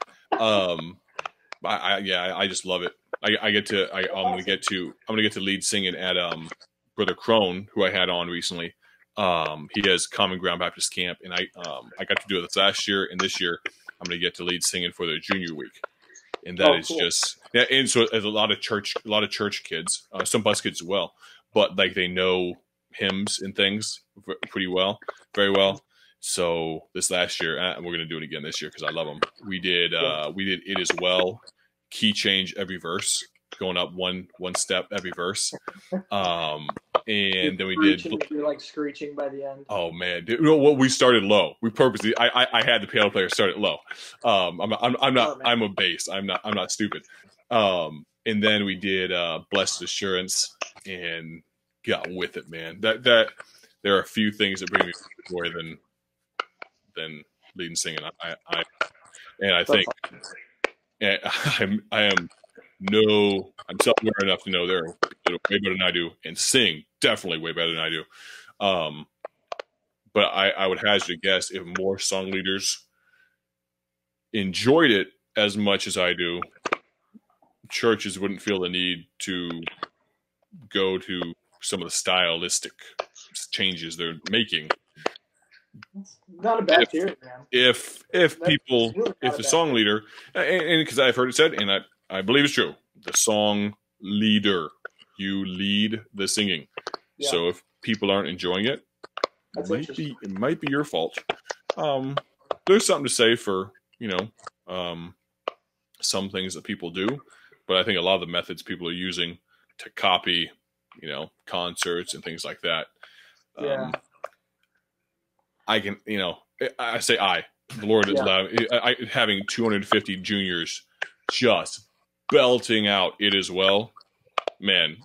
I just love it. I'm gonna get to lead singing at Brother Crone, who I had on recently. He has Common Ground Baptist Camp, and I got to do it this last year, and this year I'm gonna get to lead singing for their junior week, and that is cool. Just and so there's a lot of church kids, some bus kids as well, but like they know hymns and things pretty well, very well. So this last year, and we're gonna do it again this year because I love them. We did It As Well, key change every verse, going up one step every verse. And then we did. You're like screeching by the end. Oh man, we started low. We purposely. I had the piano player start it low. I'm not. I'm a bass. I'm not stupid. And then we did Blessed Assurance and got with it, man. That there are a few things that bring me more joy than leading singing. I think I am know, I'm self-aware enough to know they're way better than I do, and sing definitely way better than I do. But I would hazard a guess if more song leaders enjoyed it as much as I do, churches wouldn't feel the need to go to some of the stylistic changes they're making. It's not a bad theory, man. If people, really if the song leader, and because I've heard it said, and I believe it's true, the song leader, you lead the singing. Yeah. So if people aren't enjoying it, it might be your fault. There's something to say for, some things that people do, but I think a lot of the methods people are using to copy, concerts and things like that. Yeah. I can, I say the Lord is allowed, having 250 juniors just belting out "It Is Well," man.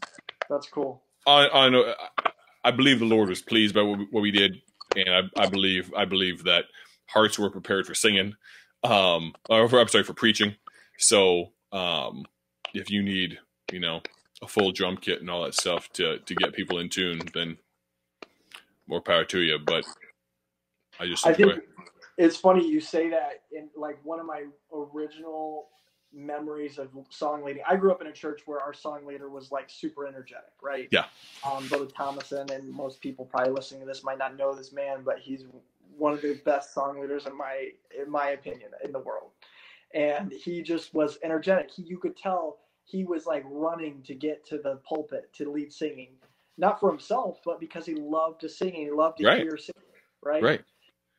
That's cool. I know. I believe the Lord was pleased by what we did, and I believe that hearts were prepared for singing, for preaching. So, if you need, a full drum kit and all that stuff to get people in tune, then more power to you. But I think it's funny you say that. In like one of my original memories of song leading, I grew up in a church where our song leader was like super energetic, right? Yeah. Brother Thomason, and most people probably listening to this might not know this man, but he's one of the best song leaders in my opinion in the world. And he just was energetic. You could tell he was like running to get to the pulpit to lead singing, not for himself, but because he loved to sing and he loved to hear singing, right? Right.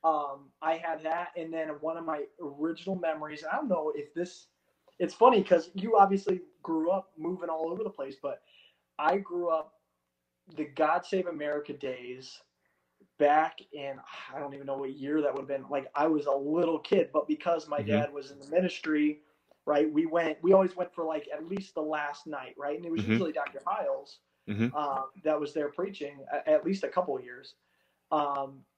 I had that, and then one of my original memories, I don't know if it's funny because you obviously grew up moving all over the place, but I grew up the God Save America days back in, I don't even know what year that would have been. Like I was a little kid, but because my dad was in the ministry, right, we always went for like at least the last night, right? And it was usually Dr. Hiles that was there preaching at least a couple of years.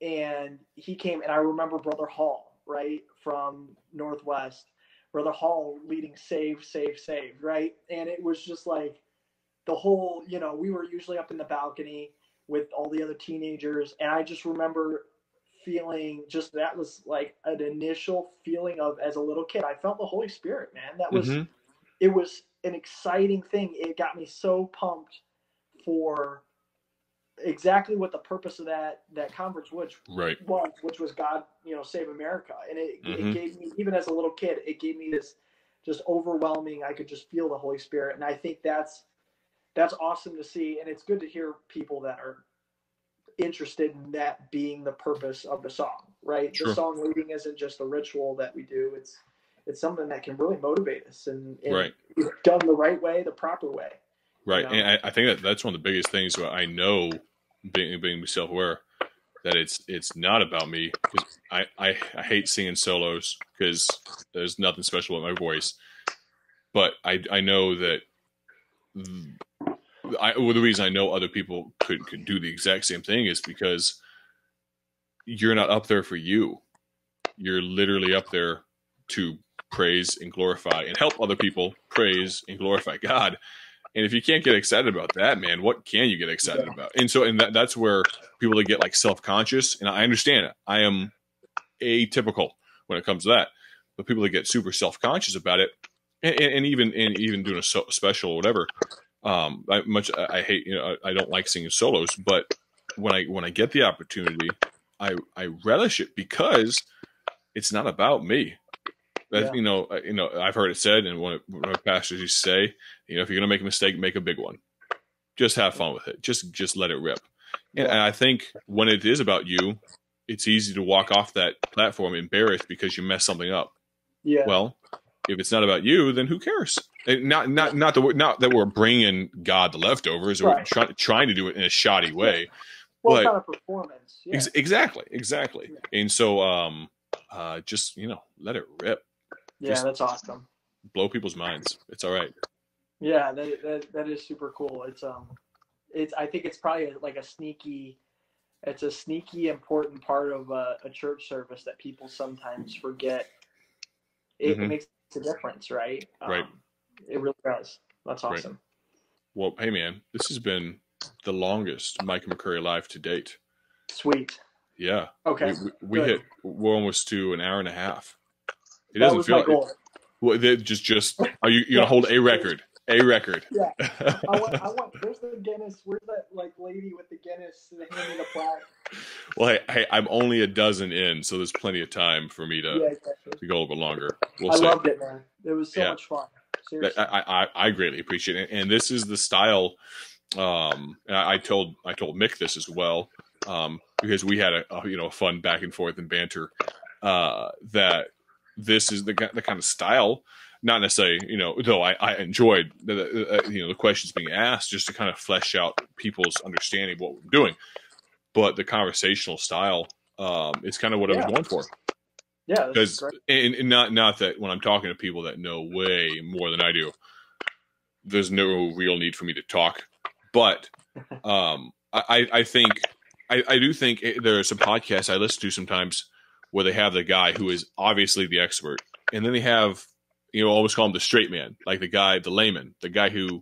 And he came, and I remember Brother Hall, right, from Northwest, Brother Hall leading Save, Save, Save, right? And it was just like the whole, we were usually up in the balcony with all the other teenagers. And I just remember feeling that was like an initial feeling of, as a little kid, I felt the Holy Spirit, man. That was, it was an exciting thing. It got me so pumped for exactly what the purpose of that conference which was God, Save America. And it gave me, even as a little kid, it gave me this just overwhelming, I could just feel the Holy Spirit. And I think that's awesome to see. And it's good to hear people that are interested in that being the purpose of the song, right? Sure. The song leading isn't just a ritual that we do. It's something that can really motivate us and done the right way, the proper way. Right. And I think that's one of the biggest things where I know, being self-aware, that it's not about me. Because I hate singing solos because there's nothing special about my voice. But I know that the reason I know other people could do the exact same thing is because you're not up there for you. You're literally up there to praise and glorify and help other people praise and glorify God. And if you can't get excited about that, man, what can you get excited about? And so, that's where people that get like self-conscious, and I understand it. I am atypical when it comes to that, but people that get super self-conscious about it, and even doing a special or whatever, I hate, I don't like singing solos, but when I get the opportunity, I relish it because it's not about me. That, I've heard it said, and one of my pastors used to say, if you're going to make a mistake, make a big one. Just have fun with it. Just let it rip. And I think when it is about you, it's easy to walk off that platform embarrassed because you messed something up. Yeah. Well, if it's not about you, then who cares? And not that we're bringing God the leftovers, or we're trying to do it in a shoddy way. Well, it's not a performance. Yeah. Exactly. Yeah. And so, just let it rip. Yeah, that's awesome. Blow people's minds. It's all right. Yeah, that is super cool. I think it's probably like a sneaky important part of a church service that people sometimes forget. It makes a difference, right? Right. It really does. That's awesome. Right. Well, hey man, this has been the longest Micah McCurry live to date. Sweet. Yeah. Okay. We're almost to an hour and a half. It that doesn't was feel my goal. Well, just are you gonna hold a record? A record. Yeah. I want. Where's the Guinness? Where's that lady with the Guinness handing the plaque? Well, hey, I'm only a dozen in, so there's plenty of time for me to go a little bit longer. I loved it, man. It was so much fun. Seriously. I greatly appreciate it, and this is the style. And I told Mick this as well, because we had a fun back and forth and banter. That this is the kind of style. Not necessarily, though I enjoyed the questions being asked just to kind of flesh out people's understanding of what we're doing. But the conversational style is kind of what I was going for. Yeah, because and not that when I'm talking to people that know way more than I do, there's no real need for me to talk. But I do think there are some podcasts I listen to sometimes where they have the guy who is obviously the expert, and then they have always call him the straight man, like the layman, the guy who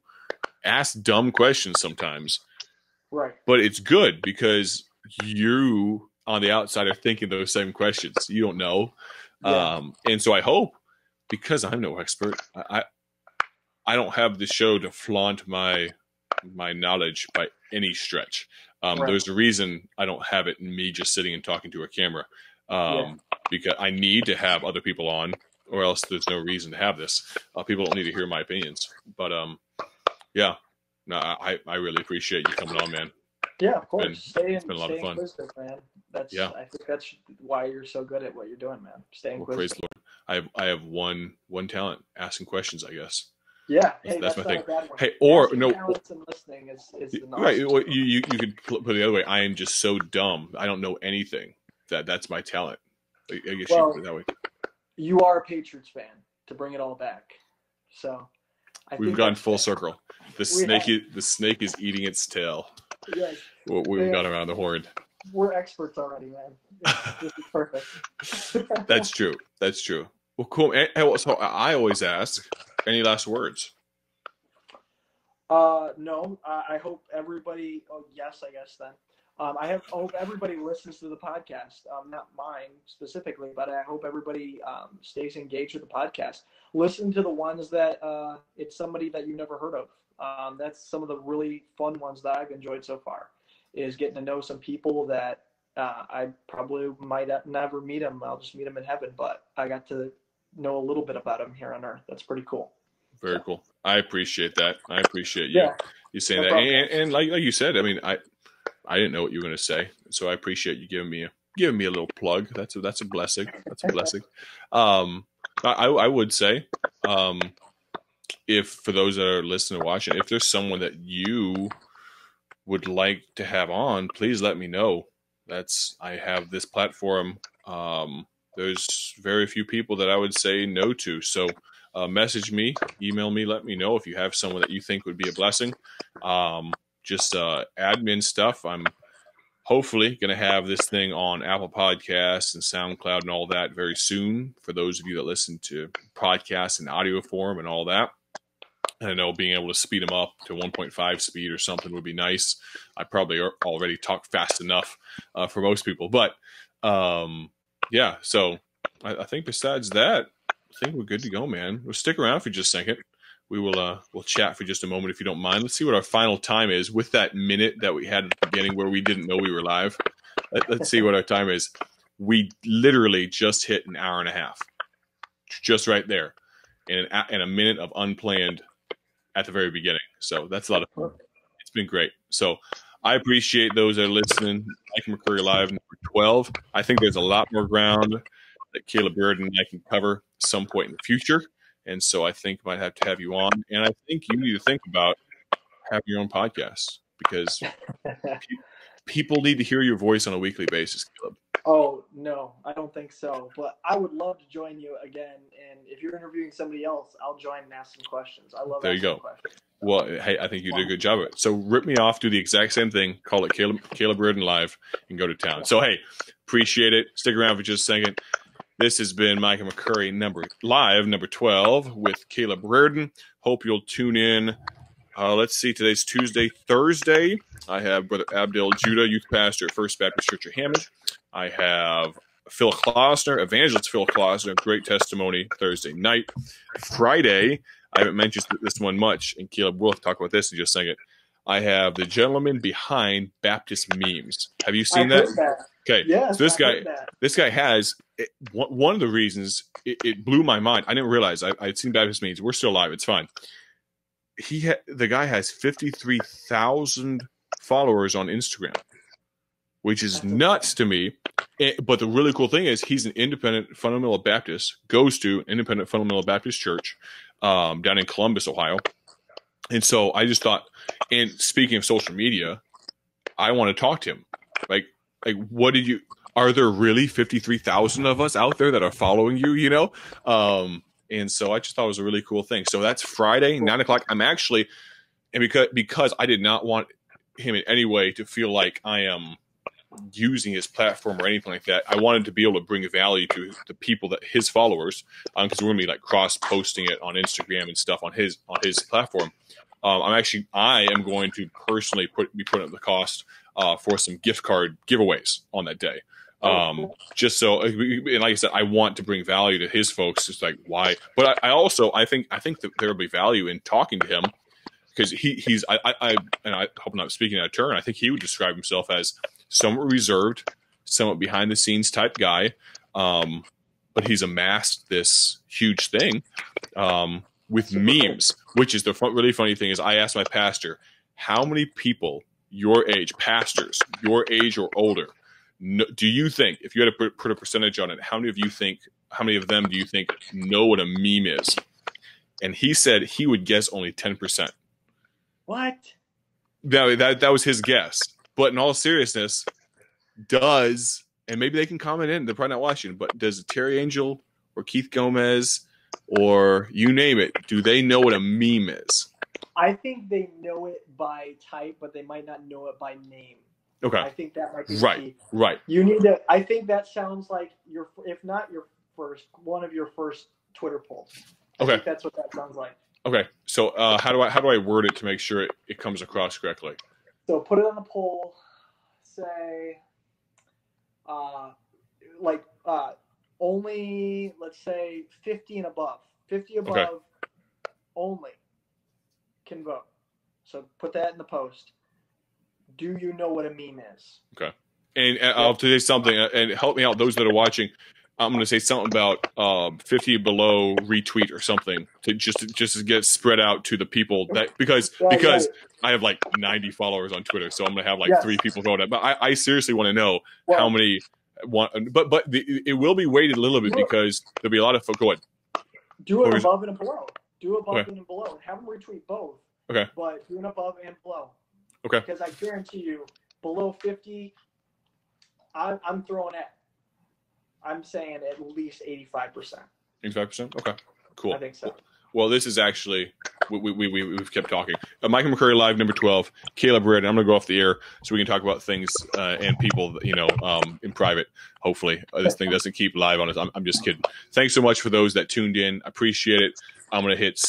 asks dumb questions sometimes. Right. But it's good because you on the outside are thinking those same questions. You don't know. Yeah. And so I hope, because I'm no expert, I don't have the show to flaunt my knowledge by any stretch. There's a reason I don't have it in me just sitting and talking to a camera. Because I need to have other people on, or else there's no reason to have this. People don't need to hear my opinions. But I really appreciate you coming on, man. Yeah, of course. It's been a lot of fun, man. I think that's why you're so good at what you're doing, man. Stay inquisitive. Praise the Lord. I have one talent: asking questions, I guess. Yeah, that's my thing. Hey, or no, talents and listening is the right. Well, you could put it the other way. I am just so dumb. I don't know anything. That's my talent. I guess you put it that way. You are a Patriots fan, to bring it all back. So we've gone full circle. The snake is eating its tail. Yes. We've gone around the horn. We're experts already, man. This is perfect. That's true. Well, cool. So I always ask, any last words? No. I hope everybody. Oh, yes. I guess then. I hope everybody listens to the podcast. Not mine specifically, but I hope everybody stays engaged with the podcast. Listen to the ones that it's somebody that you never heard of. That's some of the really fun ones that I've enjoyed so far, is getting to know some people that I probably might never meet them. I'll just meet them in heaven, but I got to know a little bit about them here on earth. That's pretty cool. Very cool. I appreciate that. I appreciate you. Yeah. You saying that. And like you said, I mean, I didn't know what you were going to say, so I appreciate you giving me a little plug. That's a blessing. That's a blessing. I would say, if for those that are listening and watching, if there's someone that you would like to have on, please let me know. I have this platform. There's very few people that I would say no to. So message me, email me, let me know if you have someone that you think would be a blessing. Just admin stuff. I'm hopefully going to have this thing on Apple Podcasts and SoundCloud and all that very soon for those of you that listen to podcasts in audio form and all that. And I know being able to speed them up to 1.5 speed or something would be nice. I probably already talk fast enough for most people. But, so I think besides that, I think we're good to go, man. We'll stick around for just a second. We will we'll chat for just a moment if you don't mind. Let's see what our final time is with that minute that we had at the beginning where we didn't know we were live. Let's see what our time is. We literally just hit an hour and a half, just right there, and a minute of unplanned at the very beginning. So that's a lot of fun. It's been great. So I appreciate those that are listening. Micah McCurry Live number 12. I think there's a lot more ground that Caleb Rardin and I can cover at some point in the future. And so I think I might have to have you on. And I think you need to think about having your own podcast, because people need to hear your voice on a weekly basis, Caleb. Oh, no, I don't think so. But I would love to join you again. And if you're interviewing somebody else, I'll join and ask some questions. I love there you go. Questions. Well, hey, I think you did a good job of it. So rip me off, do the exact same thing, call it Caleb Rardin Live, and go to town. So, hey, appreciate it. Stick around for just a second. This has been Micah McCurry number 12 with Caleb Rardin. Hope you'll tune in. Let's see, today's Tuesday. Thursday, I have Brother Abdel Judah, youth pastor at First Baptist Church of Hammond. I have Phil Klossner, evangelist Phil Klossner, great testimony Thursday night. Friday, I haven't mentioned this one much, and Caleb will talk about this in just a second. I have the gentleman behind Baptist Memes. Have you seen that? Okay, yes, so this guy has one of the reasons it blew my mind. I didn't realize I'd seen Baptist Memes. We're still alive. It's fine. The guy has 53,000 followers on Instagram, which is nuts to me. But the really cool thing is he's an independent fundamental Baptist, goes to independent fundamental Baptist church down in Columbus, Ohio. And so I just thought, and speaking of social media, I want to talk to him. Like, are there really 53,000 of us out there that are following you, you know? And so I just thought it was a really cool thing. So that's Friday, 9:00. I'm actually, and because I did not want him in any way to feel like I am using his platform or anything like that. I wanted to be able to bring value to the people that his followers, because we're gonna be like cross posting it on Instagram and stuff on his platform. I am going to personally be putting up the cost for some gift card giveaways on that day. Just so, and like I said, I want to bring value to his folks. It's like, why? But I think that there will be value in talking to him, because he's I hope I'm not speaking out of turn. I think he would describe himself as somewhat reserved, somewhat behind the scenes type guy. But he's amassed this huge thing with memes, which is the really funny thing is I asked my pastor, how many people your age, pastors, your age or older, do you think, if you had to put a percentage on it, how many of them do you think know what a meme is? And he said he would guess only 10%. What? That was his guess. But in all seriousness, and maybe they can comment in, they're probably not watching, but does Terry Angel or Keith Gomez or you name it, do they know what a meme is? I think they know it by type, but they might not know it by name. Okay. I think that might be right. key. Right. You need to. I think that sounds like if not your first, one of your first Twitter polls. I think that's what that sounds like. Okay. So how do I word it to make sure it comes across correctly? So put it on the poll. Say, only, let's say 50 and above. 50 above only can vote. So put that in the post. Do you know what a meme is? Okay. And I'll say something, and help me out, those that are watching. I'm going to say something about 50 below retweet or something to just to get spread out to the people that because I have like 90 followers on Twitter, so I'm going to have like 3 people vote. But I seriously want to know how many want. But it will be weighted a little bit because there'll be a lot of folks. Go ahead. Do it above and below. Do above and below. Have them retweet both. Okay. But do it above and below. Okay. Because I guarantee you, below 50, I'm throwing at. I'm saying at least 85%. 85%? Okay, cool. I think so. Well, this is actually we've kept talking. Micah McCurry live number 12. Caleb Rardin. I'm going to go off the air so we can talk about things and people, in private. Hopefully, this thing doesn't keep live on us. I'm just kidding. Thanks so much for those that tuned in. I appreciate it. I'm going to hit